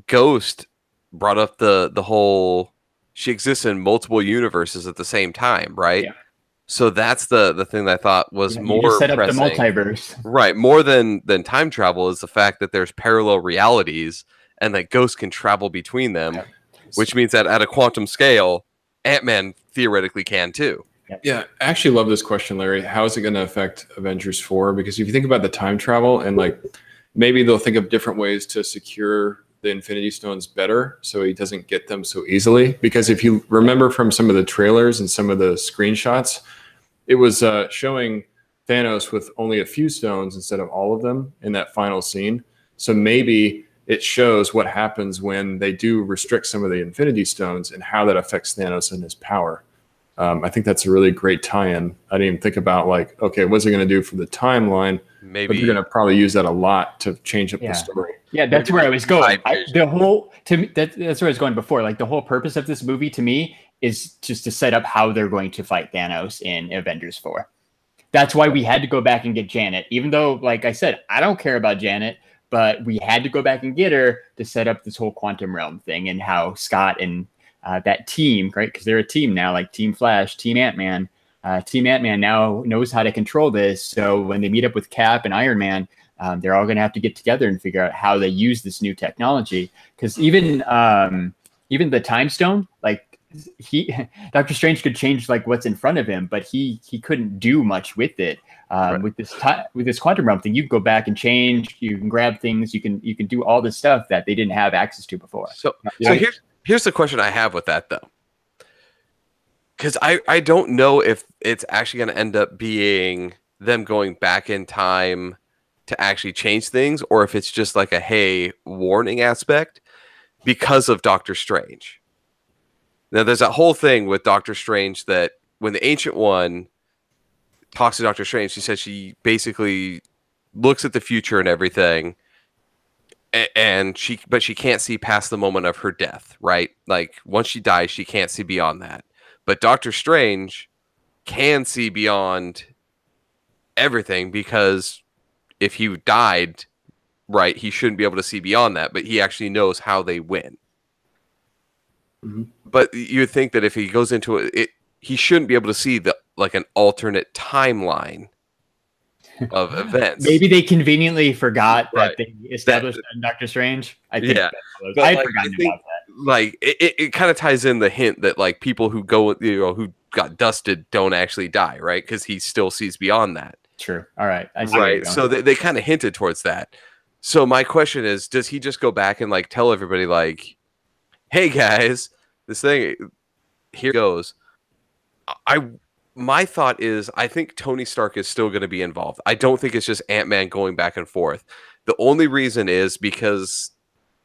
Ghost brought up the whole she exists in multiple universes at the same time, right? Yeah. So that's the thing that I thought was more just set up pressing. The multiverse. Right. More than time travel is the fact that there's parallel realities and that Ghost can travel between them, which means that at a quantum scale, Ant-Man theoretically can too. Yeah, I actually love this question, Larry. How is it going to affect Avengers 4? Because if you think about the time travel, and like maybe they'll think of different ways to secure the Infinity Stones better so he doesn't get them so easily. Because if you remember from some of the trailers and some of the screenshots, it was showing Thanos with only a few stones instead of all of them in that final scene. So maybe it shows what happens when they do restrict some of the Infinity Stones and how that affects Thanos and his power. I think that's a really great tie-in. I didn't even think about like, okay, what's it going to do for the timeline? Maybe but they're going to probably use that a lot to change up the story. Yeah, that's where I was going. That's where I was going before. Like the whole purpose of this movie to me is just to set up how they're going to fight Thanos in Avengers 4. That's why we had to go back and get Janet, even though, like I said, I don't care about Janet, but we had to go back and get her to set up this whole quantum realm thing and how Scott and that team, right? Because they're a team now, like Team Flash, Team Ant-Man. Team Ant-Man now knows how to control this. So when they meet up with Cap and Iron Man, they're all going to have to get together and figure out how they use this new technology. Because even the Time Stone, like Doctor Strange could change like what's in front of him, but he couldn't do much with it. With this quantum realm thing, you can go back and change. You can grab things. You can do all this stuff that they didn't have access to before. So here's the question I have with that though, because I don't know if it's actually going to end up being them going back in time to actually change things, or if it's just like a warning aspect because of Doctor Strange. Now, there's that whole thing with Doctor Strange that when the Ancient One talks to Doctor Strange, she says she basically looks at the future and everything, but she can't see past the moment of her death, right? Like once she dies, she can't see beyond that. But Doctor Strange can see beyond everything, because if he died, right, he shouldn't be able to see beyond that, but he actually knows how they win. Mm-hmm. But you would think that if he goes into it, he shouldn't be able to see an alternate timeline of events. Maybe they conveniently forgot that they established Doctor Strange. I think I'd forgotten about that. Like it kind of ties in the hint that like people who go, who got dusted don't actually die, right? Because he still sees beyond that. True. All right. I see. Right. So they kind of hinted towards that. So my question is, does he just go back and like tell everybody like, hey guys, this thing, here goes. My thought is, I think Tony Stark is still going to be involved. I don't think it's just Ant-Man going back and forth. The only reason is because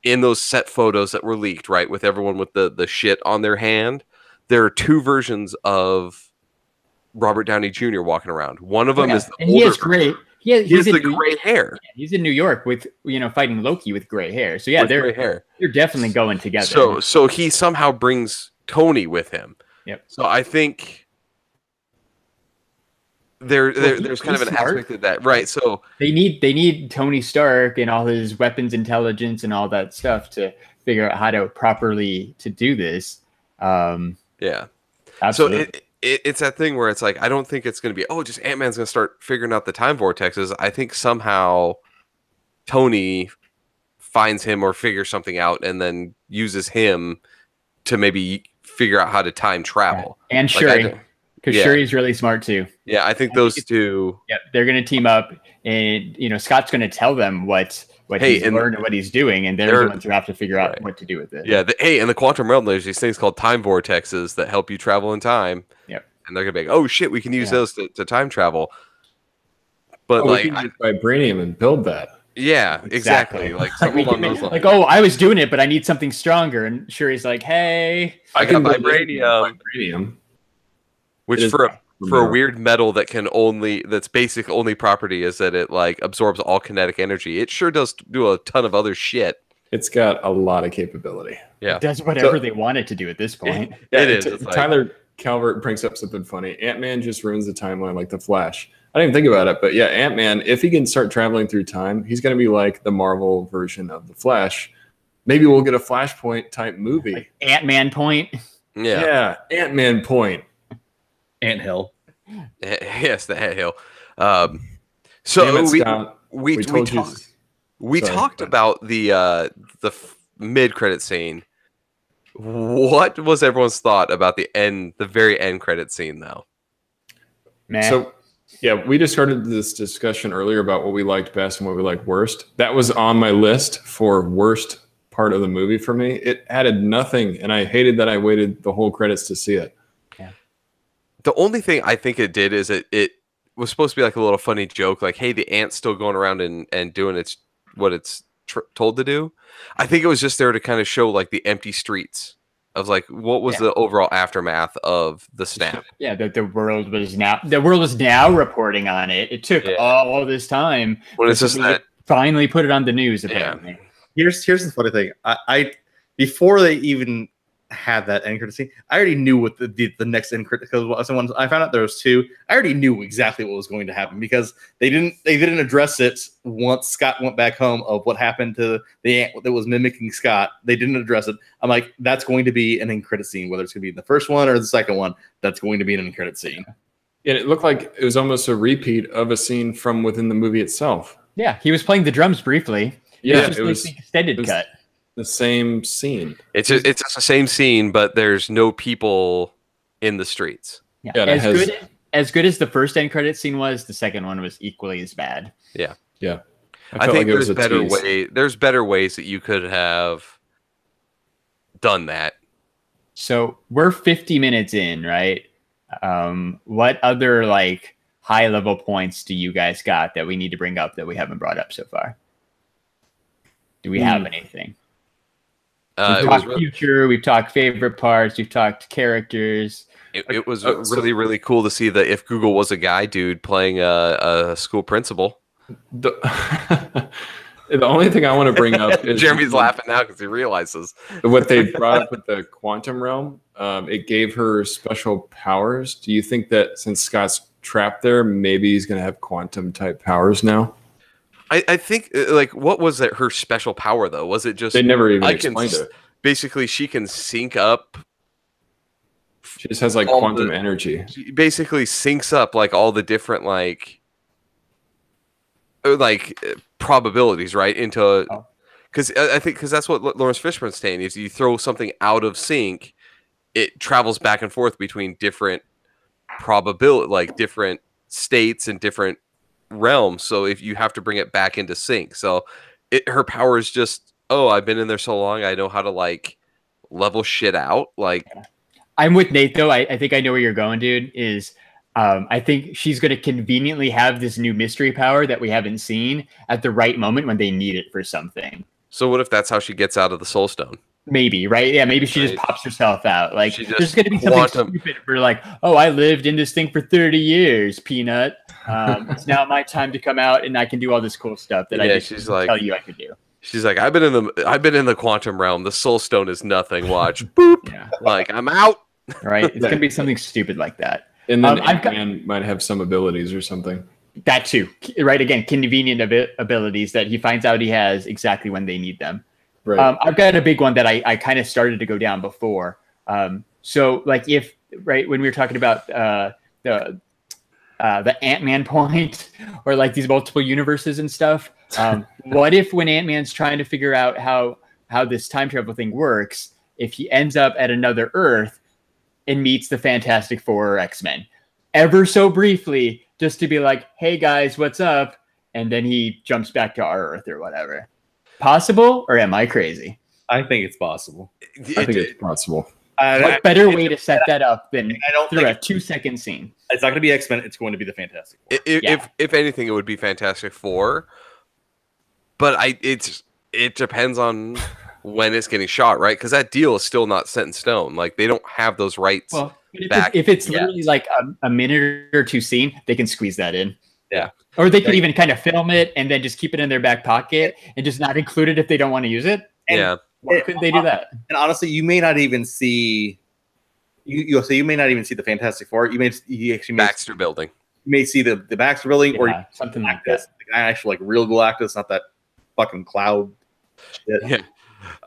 in those set photos that were leaked, right, with everyone with the shit on their hand, there are two versions of Robert Downey Jr. walking around. One of them is the older. He has great. He has the gray hair. He's in New York with fighting Loki with gray hair. So yeah, they're definitely going together. So he somehow brings Tony with him. Yep. So I think there's kind of an aspect of that, right? So they need Tony Stark and all his weapons intelligence and all that stuff to figure out how to properly to do this. Yeah. Absolutely. So it's that thing where it's like, I don't think it's going to be, just Ant-Man's going to start figuring out the time vortexes. I think somehow Tony finds him or figures something out and then uses him to maybe figure out how to time travel. Yeah. And Shuri, because Shuri's really smart too. Yeah, I think those two. Yeah, they're going to team up, and Scott's going to tell them what he's learned and what he's doing, and they're the ones who have to figure out what to do with it. Yeah, in the quantum realm, there's these things called time vortexes that help you travel in time. Yep. And they're going to be like, oh shit, we can use those to time travel. But we can use vibranium and build that. Yeah, exactly. Like something along those lines. Like, I was doing it, but I need something stronger. And Shuri's like, hey, I got vibranium. Which for a weird metal that's basic only property is that it like absorbs all kinetic energy. It sure does do a ton of other shit. It's got a lot of capability. Yeah. It does whatever they want it to do at this point. It is. Tyler Calvert brings up something funny. Ant-Man just ruins the timeline like the Flash. I didn't even think about it, but yeah, Ant-Man, if he can start traveling through time, he's going to be like the Marvel version of the Flash. Maybe we'll get a Flashpoint type movie. Like Ant-Man Point. Yeah, Ant-Man Point. Anthill. Yes, the Anthill. So we talked about the mid-credit scene. What was everyone's thought about the very end credit scene, though? Man. So, yeah, we just started this discussion earlier about what we liked best and what we liked worst. That was on my list for worst part of the movie for me. It added nothing, and I hated that I waited the whole credits to see it. The only thing I think it did is it was supposed to be like a little funny joke, like, hey, the ant's still going around and doing what it's told to do. I think it was just there to kind of show like the empty streets of like what was the overall aftermath of the snap. Yeah, the world was now reporting on it. It took all this time. When it's just that finally put it on the news. Apparently, here's the funny thing. I before they even had that end credit scene, I already knew what the next end credit, because once I found out there was two, I already knew exactly what was going to happen, because they didn't address it once Scott went back home of what happened to the ant that was mimicking Scott. They didn't address it. I'm like, that's going to be an end credit scene, whether it's going to be in the first one or the second one. That's going to be an end credit scene. And it looked like it was almost a repeat of a scene from within the movie itself. Yeah, he was playing the drums briefly. Yeah, it was the extended cut. The same scene. It's just the same scene, but there's no people in the streets. Yeah, as good as the first end credit scene was, the second one was equally as bad. Yeah. I think there's better ways that you could have done that. So we're 50 minutes in, right? What other like high level points do you guys got that we need to bring up that we haven't brought up so far? Do we have anything? We've talked future, we've talked favorite parts, we've talked characters. It was really, really cool to see that if Google was a guy dude playing a school principal. The only thing I want to bring up is Jeremy's laughing now because he realizes what they brought up with the quantum realm. It gave her special powers. Do you think that since Scott's trapped there, maybe he's going to have quantum type powers now? I think, like, what was her special power, though? Was it just... They never even explained it. Basically, she can sync up... She just has, like, quantum energy. She basically syncs up, like, all the different, like probabilities, right? Into... Because I think that's what Lawrence Fishburne's saying, is you throw something out of sync, it travels back and forth between different probability, like, different states and different realm. So if you have to bring it back into sync, so her power is just, I've been in there so long, I know how to like level shit out. Like, I'm with Nate though. I think I know where you're going, dude. I think she's going to conveniently have this new mystery power that we haven't seen at the right moment when they need it for something. So what if that's how she gets out of the Soul Stone? Maybe, right? Yeah, maybe she just pops herself out. Like, there's going to be something stupid for like, I lived in this thing for 30 years, Peanut. It's now my time to come out, and I can do all this cool stuff that I just tell you I could do. She's like, I've been in the quantum realm. The Soul Stone is nothing. Watch, boop. Yeah. Like, I'm out. Right? It's gonna be something stupid like that. And then Ant-Man might have some abilities or something. That too, right? Again, convenient abilities that he finds out he has exactly when they need them. Right. I've got a big one that I kind of started to go down before. So, like, when we were talking about the Ant-Man point, or like these multiple universes and stuff. What if when Ant-Man's trying to figure out how this time travel thing works, if he ends up at another Earth and meets the Fantastic Four or X-Men, ever so briefly, just to be like, hey guys, what's up? And then he jumps back to our Earth or whatever. Possible, or am I crazy? I think it's possible. I think it's possible. What better way to set that up than through a 2-second scene? It's not going to be X-Men. It's going to be the Fantastic Four. If anything, it would be Fantastic Four. But it depends on when it's getting shot, right? Because that deal is still not set in stone. Like, they don't have those rights back. If it's literally like a minute or two scene, they can squeeze that in. Yeah. Or they could even kind of film it and then just keep it in their back pocket and just not include it if they don't want to use it. And why couldn't they do that? And honestly, you may not even see you may not even see the Fantastic Four. You actually Baxter Building. You may see the Baxter Building or something like that. Actually, like real Galactus, not that fucking cloud shit. Yeah.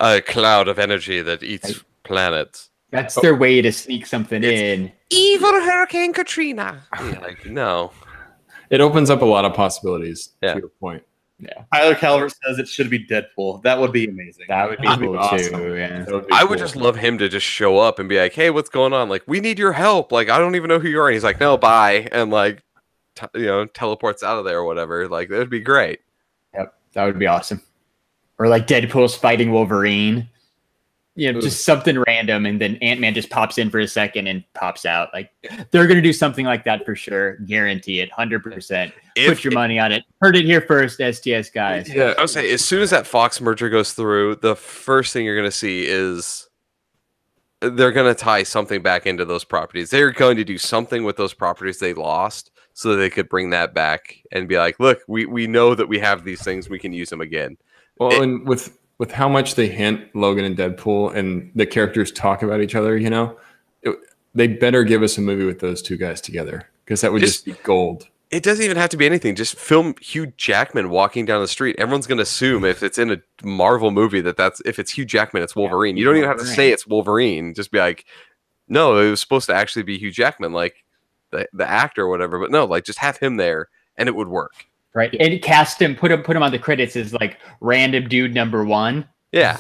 A cloud of energy that eats planets. That's their way to sneak something in. Evil Hurricane Katrina. Like, no. It opens up a lot of possibilities, to your point. Yeah. Tyler Calvert says it should be Deadpool. That would be amazing. That would be cool awesome. too. Yeah. I would just love him to just show up and be like, hey, what's going on? Like, we need your help. Like, I don't even know who you are. And he's like, no, bye. And like, teleports out of there or whatever. Like, that would be great. Yep. That would be awesome. Or like Deadpool's fighting Wolverine. just something random, and then Ant-Man just pops in for a second and pops out. Like they're gonna do something like that for sure. Guarantee it, 100%. Put your money on it. Heard it here first, STS guys. Yeah, I would say as soon as that Fox merger goes through, the first thing you're gonna see is they're gonna tie something back into those properties. They're going to do something with those properties they lost, so that they could bring that back and be like, look, we know that we have these things, we can use them again. Well, and with how much they hint Logan and Deadpool and the characters talk about each other, they better give us a movie with those two guys together, because that would just be gold. It doesn't even have to be anything. Just film Hugh Jackman walking down the street. Everyone's going to assume if it's in a Marvel movie if it's Hugh Jackman, it's Wolverine. You don't even have to say it's Wolverine. Just be like, no, it was supposed to actually be Hugh Jackman, like the actor or whatever. But no, like just have him there and it would work. Right. And cast him, put him on the credits as like random dude number 1. Yeah.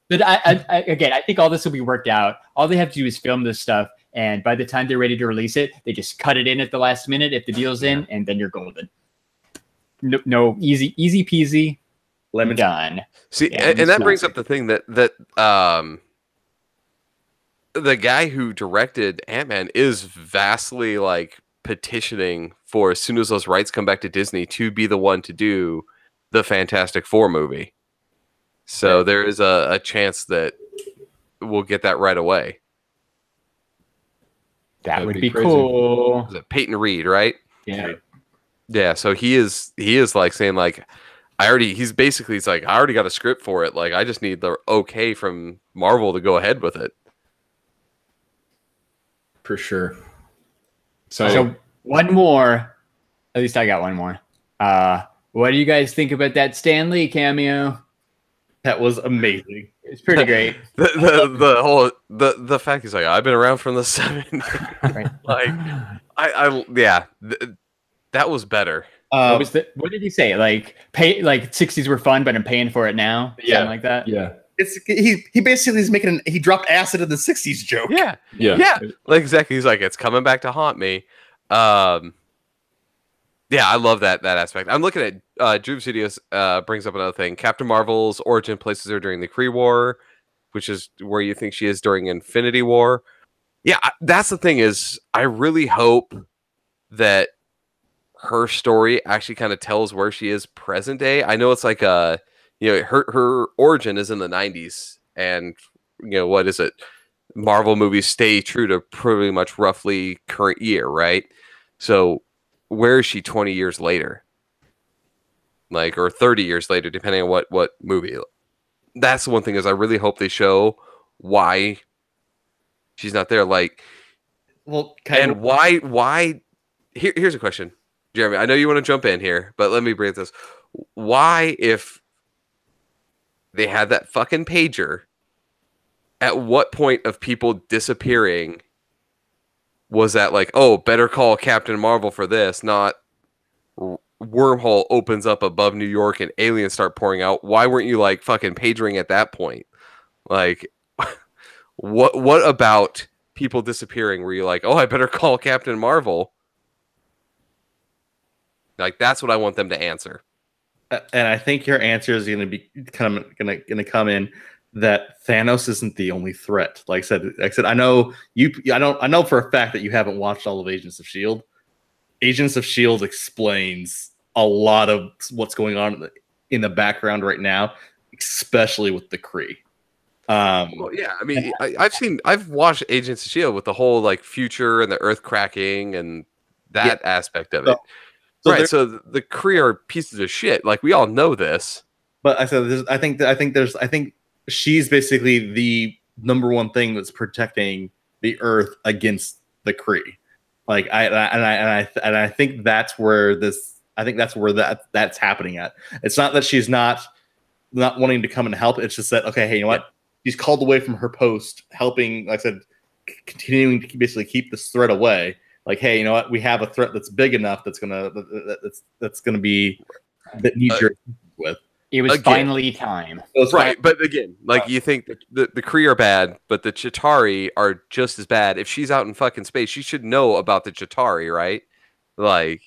But I think all this will be worked out. All they have to do is film this stuff. And by the time they're ready to release it, they just cut it in at the last minute if the deal's in, and then you're golden. No easy peasy, lemon done. See, and that brings up the thing that the guy who directed Ant-Man is vastly like petitioning for, as soon as those rights come back to Disney, to be the one to do the Fantastic Four movie. So there is a chance that we'll get that right away. That would be cool. Is it Peyton Reed, right? Yeah. Yeah, so he is like saying like I already got a script for it. Like I just need the okay from Marvel to go ahead with it. For sure. So one more. At least I got one more. What do you guys think about that Stan Lee cameo? That was amazing. It's pretty great. the fact is like I've been around from the 70s. Right. Like that was better. What did he say? Like 60s were fun, but I'm paying for it now. Yeah, something like that. Yeah. He basically is he dropped acid in the 60s joke. Yeah. Like exactly. He's like, it's coming back to haunt me. Yeah, I love that aspect. I'm looking at Drew Studios brings up another thing. Captain Marvel's origin places her during the Kree War, which is where you think she is during Infinity War. Yeah, that's the thing is I really hope that her story actually kind of tells where she is present day. I know it's like her origin is in the 90s, and what is it? Marvel movies stay true to pretty much roughly current year, right? So where is she 20 years later? Like, or 30 years later, depending on what movie. That's the one thing is I really hope they show why she's not there. Like, well, why? Here's a question, Jeremy. I know you want to jump in here, but let me bring this. Why, if they had that fucking pager, at what point of people disappearing was that like, oh, better call Captain Marvel for this, not wormhole opens up above New York and aliens start pouring out? Why weren't you like fucking pagering at that point? Like, what about people disappearing were you like, oh, I better call Captain Marvel? Like, that's what I want them to answer. And I think your answer is going to be going to come in that Thanos isn't the only threat. Like I said, I know I know for a fact that you haven't watched all of Agents of S.H.I.E.L.D. Agents of S.H.I.E.L.D. explains a lot of what's going on in the background right now, especially with the Kree. Well, yeah, I mean, I've watched Agents of S.H.I.E.L.D. with the whole like future and the Earth cracking and that aspect of it. So the Kree are pieces of shit. Like, we all know this. But I said, I think she's basically the number one thing that's protecting the Earth against the Kree. Like, I think that's where that's happening at. It's not that she's not wanting to come and help. It's just that, okay, hey, you know what? She's called away from her post, helping, like I said, continuing to basically keep this threat away. Like, hey, you know what? We have a threat that's big enough that's gonna be that needs your with. It was finally time. Right, but again, like you think the Kree are bad, but the Chitauri are just as bad. If she's out in fucking space, she should know about the Chitauri, right? Like,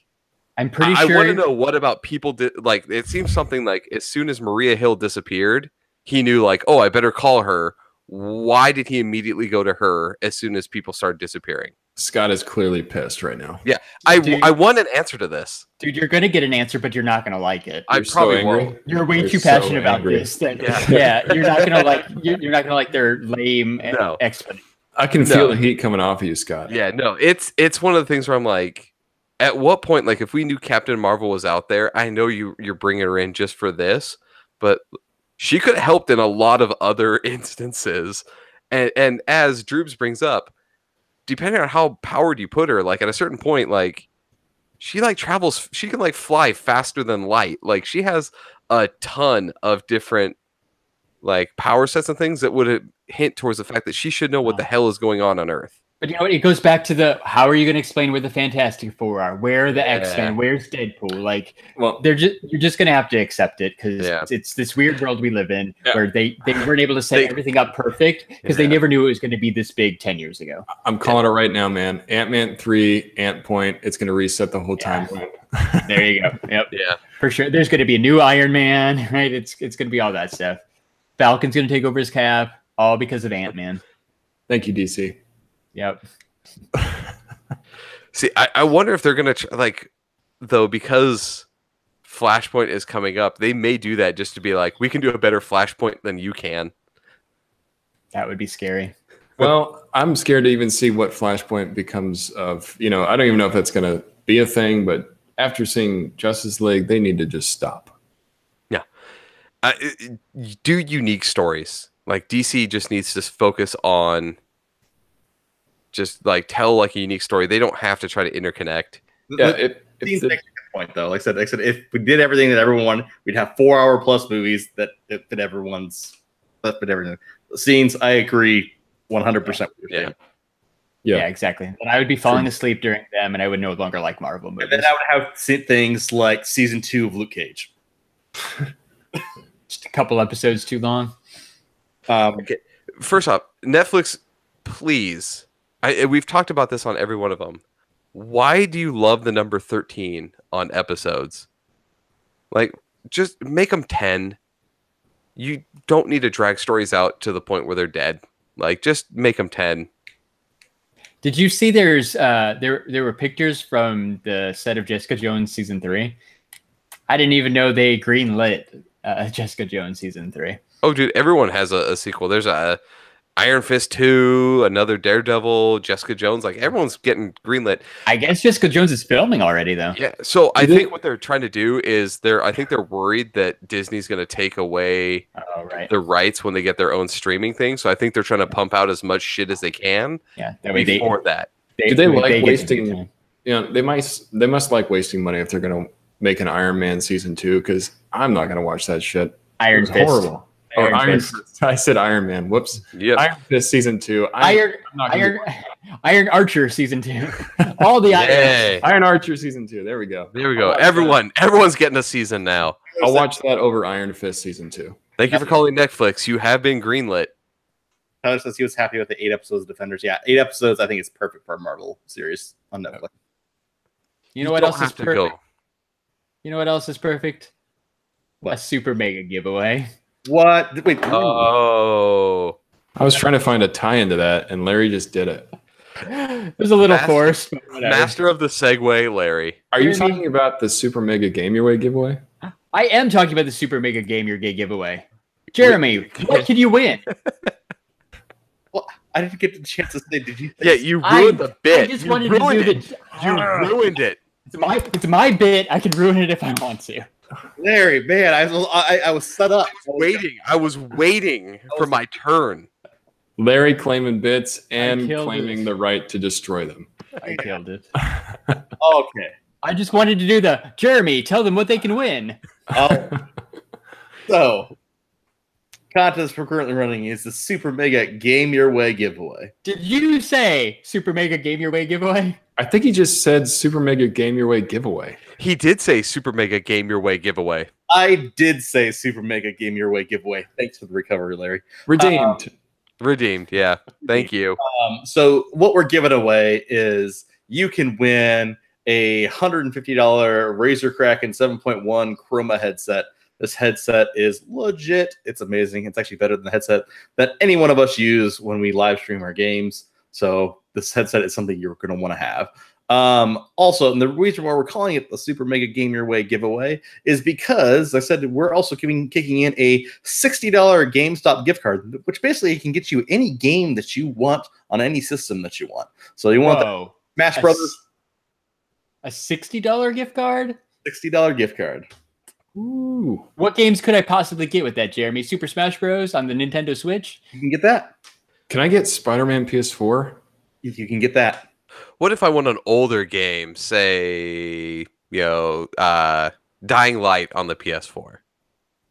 I'm pretty sure. I want to know what about people like. It seems something like as soon as Maria Hill disappeared, he knew like, oh, I better call her. why did he immediately go to her as soon as people started disappearing? Scott is clearly pissed right now. Yeah, Dude. I want an answer to this. Dude, you're gonna get an answer, but you're not gonna like it. I You're so probably angry. won't. You're way You're too so passionate about angry. this. That, Yeah. you're not gonna like. You're not gonna like their lame No. explanation. I can feel the heat coming off of you, Scott. Yeah, no, it's one of the things where I'm like, at what point, like, if we knew Captain Marvel was out there, I know you're bringing her in just for this, but she could have helped in a lot of other instances. And as Droobs brings up, depending on how powered you put her, like at a certain point, like she like travels, she can like fly faster than light. Like she has a ton of different like power sets and things that would hint towards the fact that she should know what the hell is going on Earth. But you know what? It goes back to the how are you going to explain where the Fantastic Four are? Where are the Yeah. X-Men? Where's Deadpool? Like, Well, you're just going to have to accept it because Yeah. it's this weird world we live in Yeah. where they weren't able to set everything up perfect because they Yeah. never knew it was going to be this big 10 years ago. I'm calling it right now, man. Ant-Man 3, Ant Point. It's going to reset the whole Yeah. timeline. There you go. Yep. Yeah. For sure. There's going to be a new Iron Man, right? It's going to be all that stuff. Falcon's going to take over his cap, all because of Ant-Man. Thank you, DC. Yep. See, I wonder if they're gonna like, though, because Flashpoint is coming up, they may do that just to be like, we can do a better Flashpoint than you can. That would be scary. Well, I'm scared to even see what Flashpoint becomes of. You know, I don't even know if that's going to be a thing, but after seeing Justice League, they need to just stop. Yeah. Do unique stories. Like DC just needs to focus on just like tell like a unique story. They don't have to try to interconnect. Yeah, Seems like a good point though. Like I said, if we did everything that everyone wanted, we'd have 4-hour plus movies that fit everyone's that fit everything. The scenes, I agree 100% with your Yeah. statement. Yeah, exactly. And I would be falling asleep during them, and I would no longer like Marvel movies. And then I would have things like season 2 of Luke Cage. Just a couple episodes too long. Okay. First off, Netflix, please. We've talked about this on every one of them. Why do you love the number 13 on episodes? Like, just make them 10. You don't need to drag stories out to the point where they're dead. Like, just make them 10. Did you see there were pictures from the set of Jessica Jones season 3? I didn't even know they greenlit Jessica Jones season 3. Oh, dude, everyone has a sequel. There's a Iron Fist 2, another Daredevil, Jessica Jones. Like, everyone's getting greenlit. I guess Jessica Jones is filming already, though. Yeah, so I think what they're trying to do is I think they're worried that Disney's going to take away the rights when they get their own streaming thing. So I think they're trying to pump out as much shit as they can. Yeah, that way before that. Do they like get wasting? to You know, they must like wasting money if they're going to make an Iron Man season 2. Because I'm not going to watch that shit. Iron It's Fist. horrible. Iron Fist. I said Iron Man. Whoops. Yeah. Iron Fist season 2. Iron Archer season 2. All the Iron Archer season 2. There we go. There we go. Everyone's getting a season now. I'll watch that over Iron Fist season 2. Thank you for calling Netflix. You have been greenlit. Tyler says he was happy with the 8 episodes of Defenders. Yeah, 8 episodes. I think it's perfect for a Marvel series on Netflix. You know what else is have to perfect? go. You know what else is perfect? What? A super mega giveaway. What? Wait. Oh. I was trying to find a tie into that, and Larry just did it. It was a little forced. But whatever. Master of the segue, Larry. Are you talking about the Super Mega Game Your Way giveaway? I am talking about the super mega game your gay giveaway. Jeremy, what can you win? Well, I didn't get the chance to say. Did you? Yeah, you ruined the bit. I just You wanted to do ruined the. it. You ruined it. It's my bit. I can ruin it if I want to. Larry, man, I was set up. I was waiting for my turn. Larry claiming bits and killed claiming it. the right to destroy them. I killed it. Okay. I just wanted to do the Jeremy. Tell them what they can win. So, contest we're currently running is the Super Mega Game Your Way giveaway. Did you say super mega game your way giveaway? I think he just said Super Mega Game Your Way giveaway. He did say Super Mega Game Your Way giveaway. I did say Super Mega Game Your Way giveaway. Thanks for the recovery, Larry. Redeemed. Redeemed, yeah. Thank you. So what we're giving away is you can win a $150 Razer Kraken 7.1 Chroma headset This headset is legit. It's amazing. It's actually better than the headset that any one of us use when we live stream our games. So this headset is something you're going to want to have. Also, and the reason why we're calling it the Super Mega Game Your Way giveaway is because I said we're also kicking in a $60 GameStop gift card, which basically can get you any game that you want on any system that you want. So you want the Smash Brothers, a $60 gift card? $60 gift card. Ooh. What games could I possibly get with that, Jeremy? Super Smash Bros. On the Nintendo Switch? You can get that. Can I get Spider-Man PS4? You can get that. What if I want an older game, say, Dying Light on the PS4?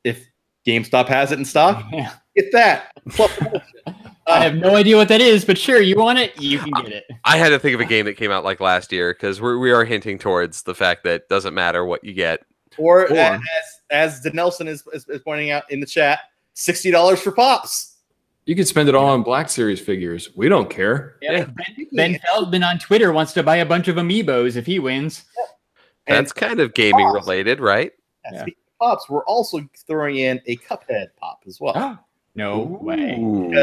If GameStop has it in stock, get that. I have no idea what that is, but sure, you want it, you can get it. I had to think of a game that came out like last year because we are hinting towards the fact that it doesn't matter what you get. Or as Nelson is pointing out in the chat, $60 for Pops. You could spend it all on Black Series figures. We don't care. Yeah. Ben Feldman on Twitter wants to buy a bunch of amiibos if he wins. That's kind of gaming related, right? Yeah. Speaking of Pops, we're also throwing in a Cuphead Pop as well. No way.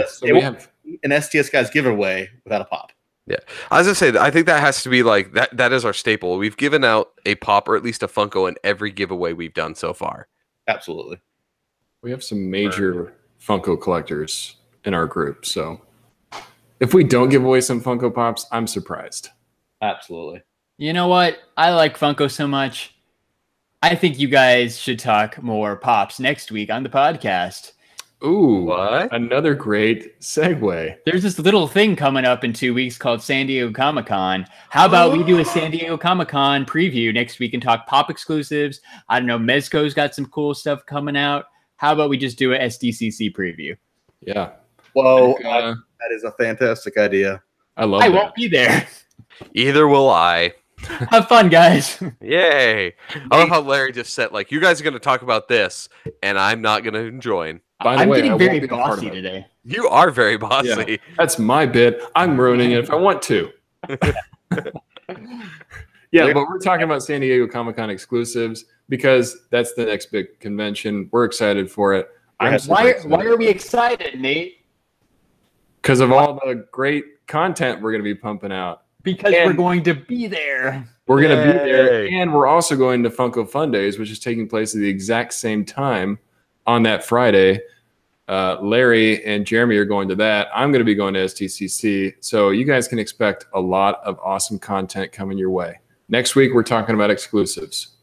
So we have an STS Guys giveaway without a Pop. Yeah. I was going to say, I think that has to be like, that is our staple. We've given out a Pop or at least a Funko in every giveaway we've done so far. Absolutely. We have some major Funko collectors in our group, so if we don't give away some Funko Pops, I'm surprised. Absolutely. You know what? I like Funko so much. I think you guys should talk more Pops next week on the podcast. Ooh, what? Another great segue. There's this little thing coming up in 2 weeks called San Diego Comic-Con. How about we do a San Diego Comic-Con preview next week and talk Pop exclusives? I don't know, Mezco's got some cool stuff coming out. How about we just do a SDCC preview? Yeah. Whoa, that is a fantastic idea. I love it. I won't be there. Either will I. Have fun, guys. Yay. I love how Larry just said, like, you guys are going to talk about this, and I'm not going to join. By the I'm way, getting I very won't be a part bossy of it. today. You are very bossy. Yeah, that's my bit. I'm ruining it if I want to. Yeah, but we're talking about San Diego Comic-Con exclusives because that's the next big convention. We're excited for it. Why are we excited, Nate? Because of all the great content we're going to be pumping out. Because we're going to be there. We're going to be there. And we're also going to Funko Fun Days, which is taking place at the exact same time on that Friday. Larry and Jeremy are going to that. I'm going to be going to STCC. So you guys can expect a lot of awesome content coming your way. Next week, we're talking about exclusives.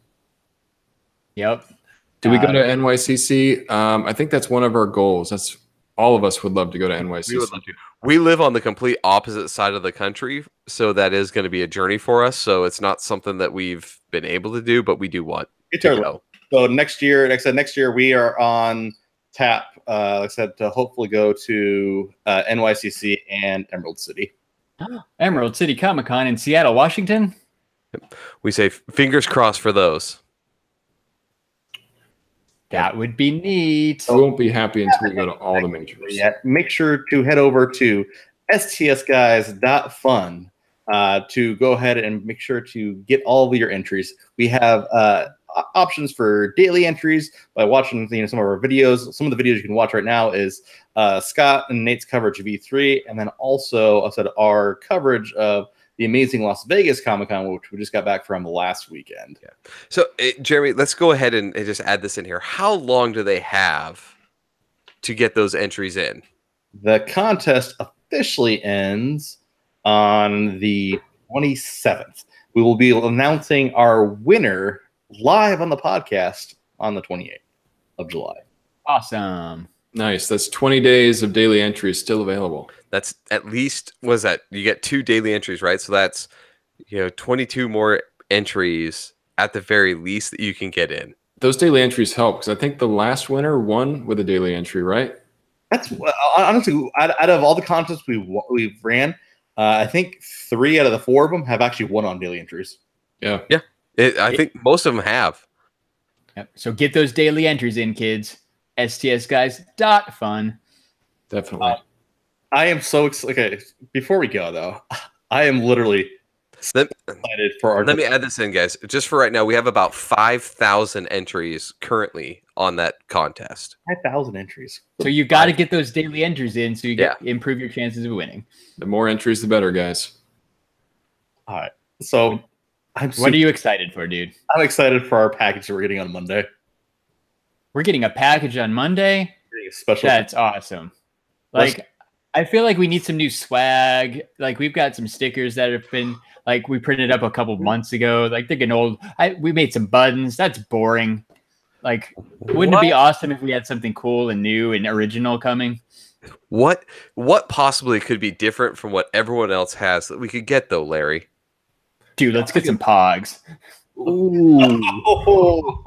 Yep. Do we go to NYCC? I think that's one of our goals. That's all of us would love to go to NYCC. We would love to. We live on the complete opposite side of the country, so that is going to be a journey for us. So it's not something that we've been able to do, but we do want to go. So next year, we are on tap. Like I said, to hopefully go to NYCC and Emerald City. Emerald City Comic-Con in Seattle, Washington. We say fingers crossed for those. That would be neat. I won't be happy until we go to all the majors. Yeah, make sure to head over to stsguys.fun to go ahead and make sure to get all of your entries. We have options for daily entries by watching some of our videos. Some of the videos you can watch right now is Scott and Nate's coverage of E3, and then also I said our coverage of the amazing Las Vegas Comic-Con, which we just got back from last weekend. Yeah. So, Jeremy, let's go ahead and just add this in here. How long do they have to get those entries in? The contest officially ends on the 27th. We will be announcing our winner live on the podcast on the 28th of July. Awesome. Nice. That's 20 days of daily entries still available. That's at least, you get 2 daily entries, right? So that's 22 more entries at the very least that you can get in. Those daily entries help because I think the last winner won with a daily entry, right? That's honestly out of all the contests we've ran, I think 3 out of the 4 of them have actually won on daily entries. Yeah. I think most of them have. Yep. So get those daily entries in, kids. STSguys.fun. Definitely. I am so excited. Okay, before we go though, I am literally Excited for our Let me add this in, guys. Just for right now, we have about 5,000 entries currently on that contest. 5,000 entries. So you got to get those daily entries in so you improve your chances of winning. The more entries, the better, guys. All right. So what are you excited for, dude? I'm excited for our package that we're getting on Monday. We're getting a package on Monday. A special. That's awesome. Like, I feel like we need some new swag. Like, we've got some stickers that have been like we printed up a couple months ago. Like, they're getting old. We made some buttons. That's boring. Like, wouldn't it be awesome if we had something cool and new and original coming? What possibly could be different from what everyone else has that we could get though, Larry? Dude, let's get some pogs. Ooh.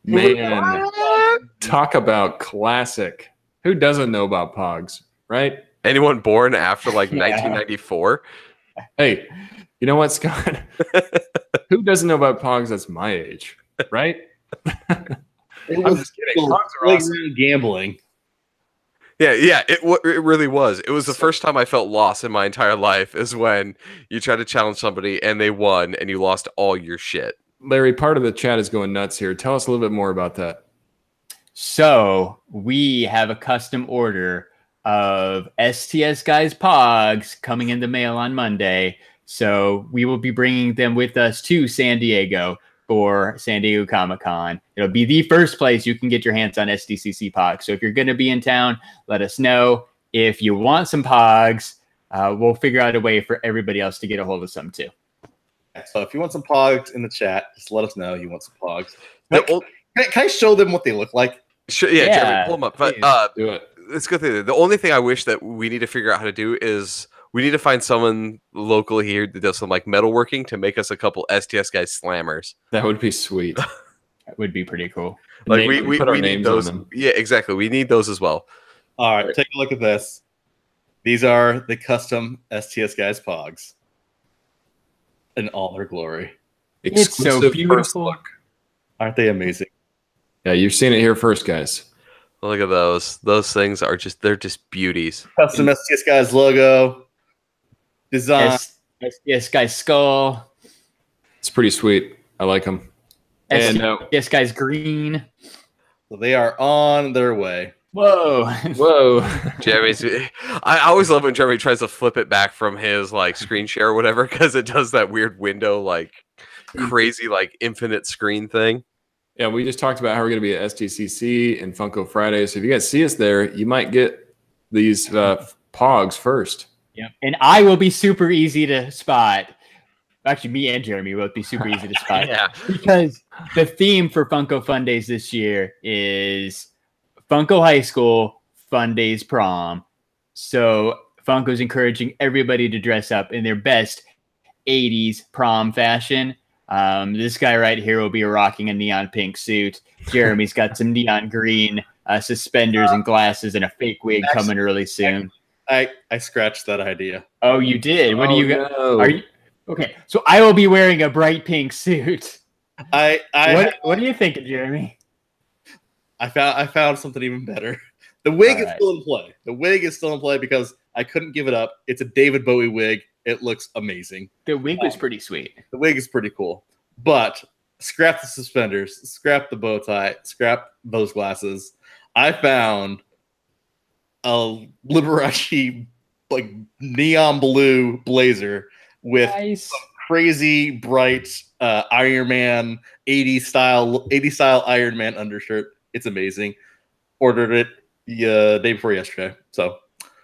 Man, talk about classic. Who doesn't know about pogs, right? Anyone born after like 1994? Hey, you know what, Scott? Who doesn't know about pogs that's my age, right? I'm just kidding. Pogs are awesome. Gambling. Yeah, it really was. It was the first time I felt lost in my entire life is when you tried to challenge somebody and they won and you lost all your shit. Larry, part of the chat is going nuts here. Tell us a little bit more about that. So we have a custom order of STS Guys Pogs coming in the mail on Monday. So we will be bringing them with us to San Diego for San Diego Comic-Con. It'll be the first place you can get your hands on SDCC Pogs. So if you're going to be in town, let us know. If you want some Pogs, we'll figure out a way for everybody else to get a hold of some too. So if you want some Pogs in the chat, just let us know you want some Pogs. Can I show them what they look like? Sure, yeah, Jeremy, pull them up. But do it. Let's go through. The only thing I wish that we need to figure out how to do is we need to find someone local here that does some like metalworking to make us a couple STS Guys slammers. That would be sweet. That would be pretty cool. Like we put our need names those. on them. Yeah, exactly. We need those as well. All right, take a look at this. These are the custom STS Guys Pogs in all their glory. It's so beautiful. Aren't they amazing? Yeah, you've seen it here first, guys. Look at those. Those things are they're just beauties. Custom STS Guys logo. Design. STS Guys skull. It's pretty sweet. I like them. And STS Guys green. So they are on their way. Whoa. Jeremy's. I always love when Jeremy tries to flip it back from his like screen share or whatever because it does that weird window like crazy like infinite screen thing. Yeah, we just talked about how we're going to be at STCC and Funko Friday. So if you guys see us there, you might get these Pogs first. Yeah, and I will be super easy to spot. Actually, me and Jeremy will be super easy to spot. Yeah. Because the theme for Funko Fun Days this year is Funko High School Fun Days Prom. So Funko's encouraging everybody to dress up in their best 80s prom fashion. This guy right here will be rocking a neon pink suit. Jeremy's got some neon green suspenders and glasses and a fake wig coming really soon. I scratched that idea. Oh, you did? What do you got? No. Are you okay? So I will be wearing a bright pink suit. What are you thinking, Jeremy? I found something even better. The wig is still in play. The wig is still in play because I couldn't give it up. It's a David Bowie wig. It looks amazing. The wig was pretty sweet. The wig is pretty cool. But scrap the suspenders, scrap the bow tie, scrap those glasses. I found a Liberace like neon blue blazer with some crazy bright Iron Man 80s style Iron Man undershirt. It's amazing. Ordered it day before yesterday. So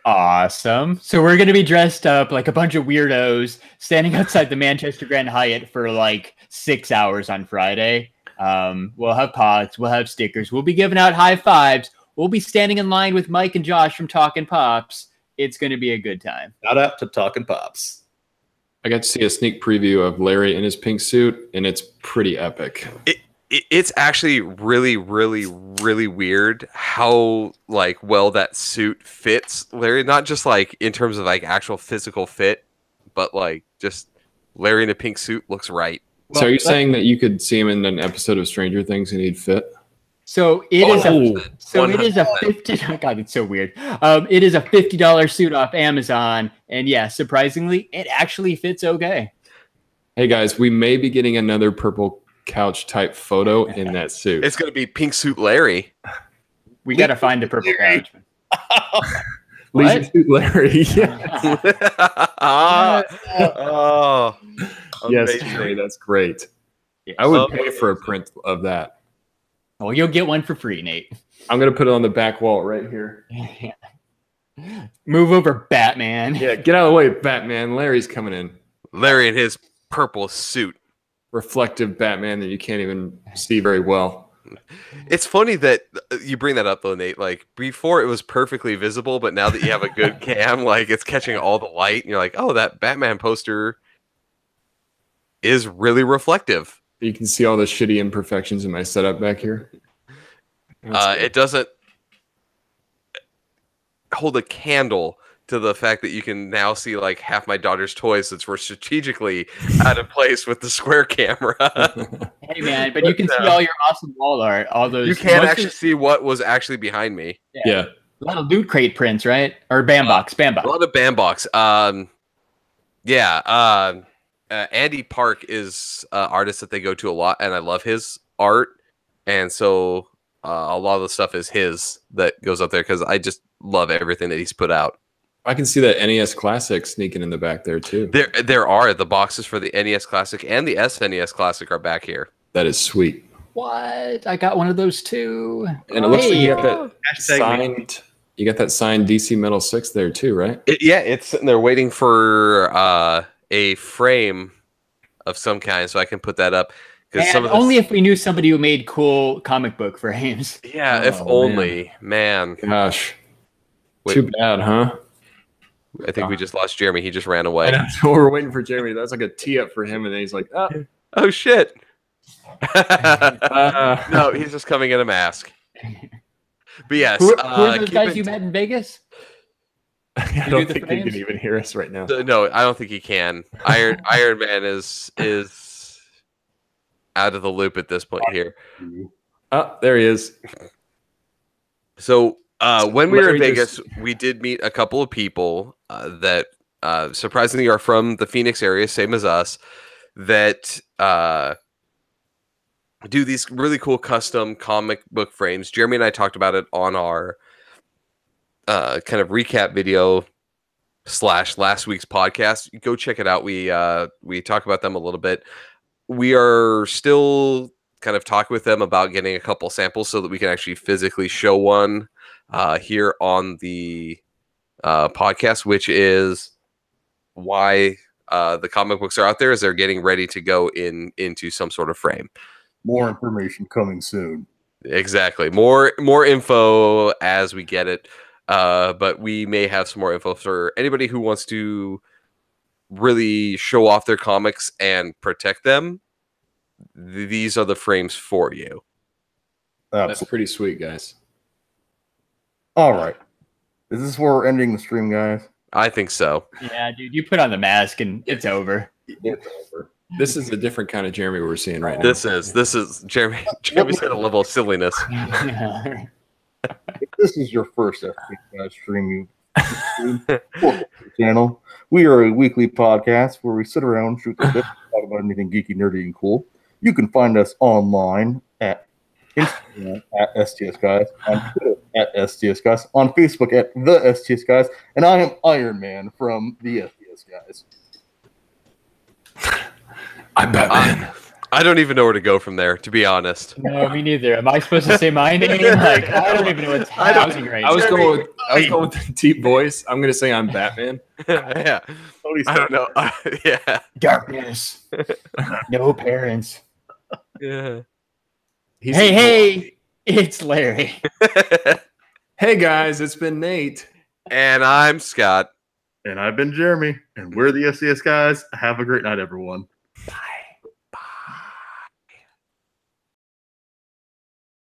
awesome. So we're going to be dressed up like a bunch of weirdos standing outside the Manchester Grand Hyatt for like 6 hours on Friday. We'll have pods. We'll have stickers. We'll be giving out high fives. We'll be standing in line with Mike and Josh from Talkin' Pops. It's going to be a good time. Shout out to Talkin' Pops. I got to see a sneak preview of Larry in his pink suit, and it's pretty epic. It's actually really, really, really weird how like well that suit fits Larry. Not just like in terms of like actual physical fit, but like just Larry in a pink suit looks right. So are you saying that you could see him in an episode of Stranger Things and he'd fit? So it is it is a $50. Oh God, it's so weird. It is a $50 suit off Amazon, and yeah, surprisingly, it actually fits okay. Hey guys, we may be getting another purple couch type photo in that suit. It's going to be Pink Suit Larry. We got to find the purple couch. Leisure What? Suit Larry. Yeah. Oh, Yes, amazing. Jerry, that's great. Yes. I would pay for a print of that. Well, you'll get one for free, Nate. I'm gonna put it on the back wall right here. Move over, Batman. Yeah, get out of the way, Batman. Larry's coming in. Larry in his purple suit. Reflective Batman that you can't even see very well. It's funny that you bring that up, though, Nate. Like, before it was perfectly visible, but now that you have a good cam, like, it's catching all the light, and you're like, oh, that Batman poster is really reflective. You can see all the shitty imperfections in my setup back here. It doesn't hold a candle to the fact that you can now see like half my daughter's toys that were strategically out of place with the square camera. Hey man, but you can see all your awesome wall art. All those You can't actually see what was actually behind me. Yeah. A lot of Loot Crate prints, right? Or Bambox. A lot of Bambox. Andy Park is an artist that they go to a lot, and I love his art. And so a lot of the stuff is his that goes up there because I just love everything that he's put out. I can see that NES Classic sneaking in the back there too. There are the boxes for the NES Classic and the SNES Classic are back here. That is sweet. What? I got one of those too. And it looks like you got that Hashtag signed. You got that signed DC Metal 6 there too, right? It's sitting there waiting for a frame of some kind, so I can put that up. And only if we knew somebody who made cool comic book frames. Yeah, if only, man. Gosh, Wait. too bad, huh? I think we just lost Jeremy. He just ran away. So we're waiting for Jeremy. That's like a tee up for him, and then he's like, "Oh, Oh shit! No, he's just coming in a mask. But yes, Who are those guys you met in Vegas? I do don't the think he frames? can even hear us right now." No, I don't think he can. Iron Man is out of the loop at this point here. Oh, there he is. So when we were in Larry Vegas, we did meet a couple of people that surprisingly are from the Phoenix area, same as us, that do these really cool custom comic book frames. Jeremy and I talked about it on our kind of recap video / last week's podcast. Go check it out. We talk about them a little bit. We are still kind of talking with them about getting a couple samples so that we can actually physically show one here on the podcast, which is why the comic books are out there, is they're getting ready to go into some sort of frame. More information coming soon. Exactly. More info as we get it. But we may have some more info for anybody who wants to really show off their comics and protect them. These are the frames for you. That's pretty sweet, guys. All right. Is this where we're ending the stream, guys? I think so. Yeah, dude, you put on the mask and it's over. It's over. This is a different kind of Jeremy we're seeing right now. This is Jeremy. Jeremy's got a level of silliness. If this is your first STS streaming channel, we are a weekly podcast where we sit around, shoot the shit, talk about anything geeky, nerdy, and cool. You can find us online at Instagram at STS Guys, on Twitter at STS Guys, on Facebook at the STS Guys, and I am Iron Man from the STS Guys. I'm Batman. I don't even know where to go from there, to be honest. No, me neither. Am I supposed to say my name? Like, I don't even know what's happening right now. I was going with the deep voice. I'm going to say I'm Batman. Yeah. I don't know. Yeah. Darkness. No parents. Yeah. Hey, it's Larry. Hey guys, it's been Nate. And I'm Scott. And I've been Jeremy, and we're the STS Guys. Have a great night, everyone.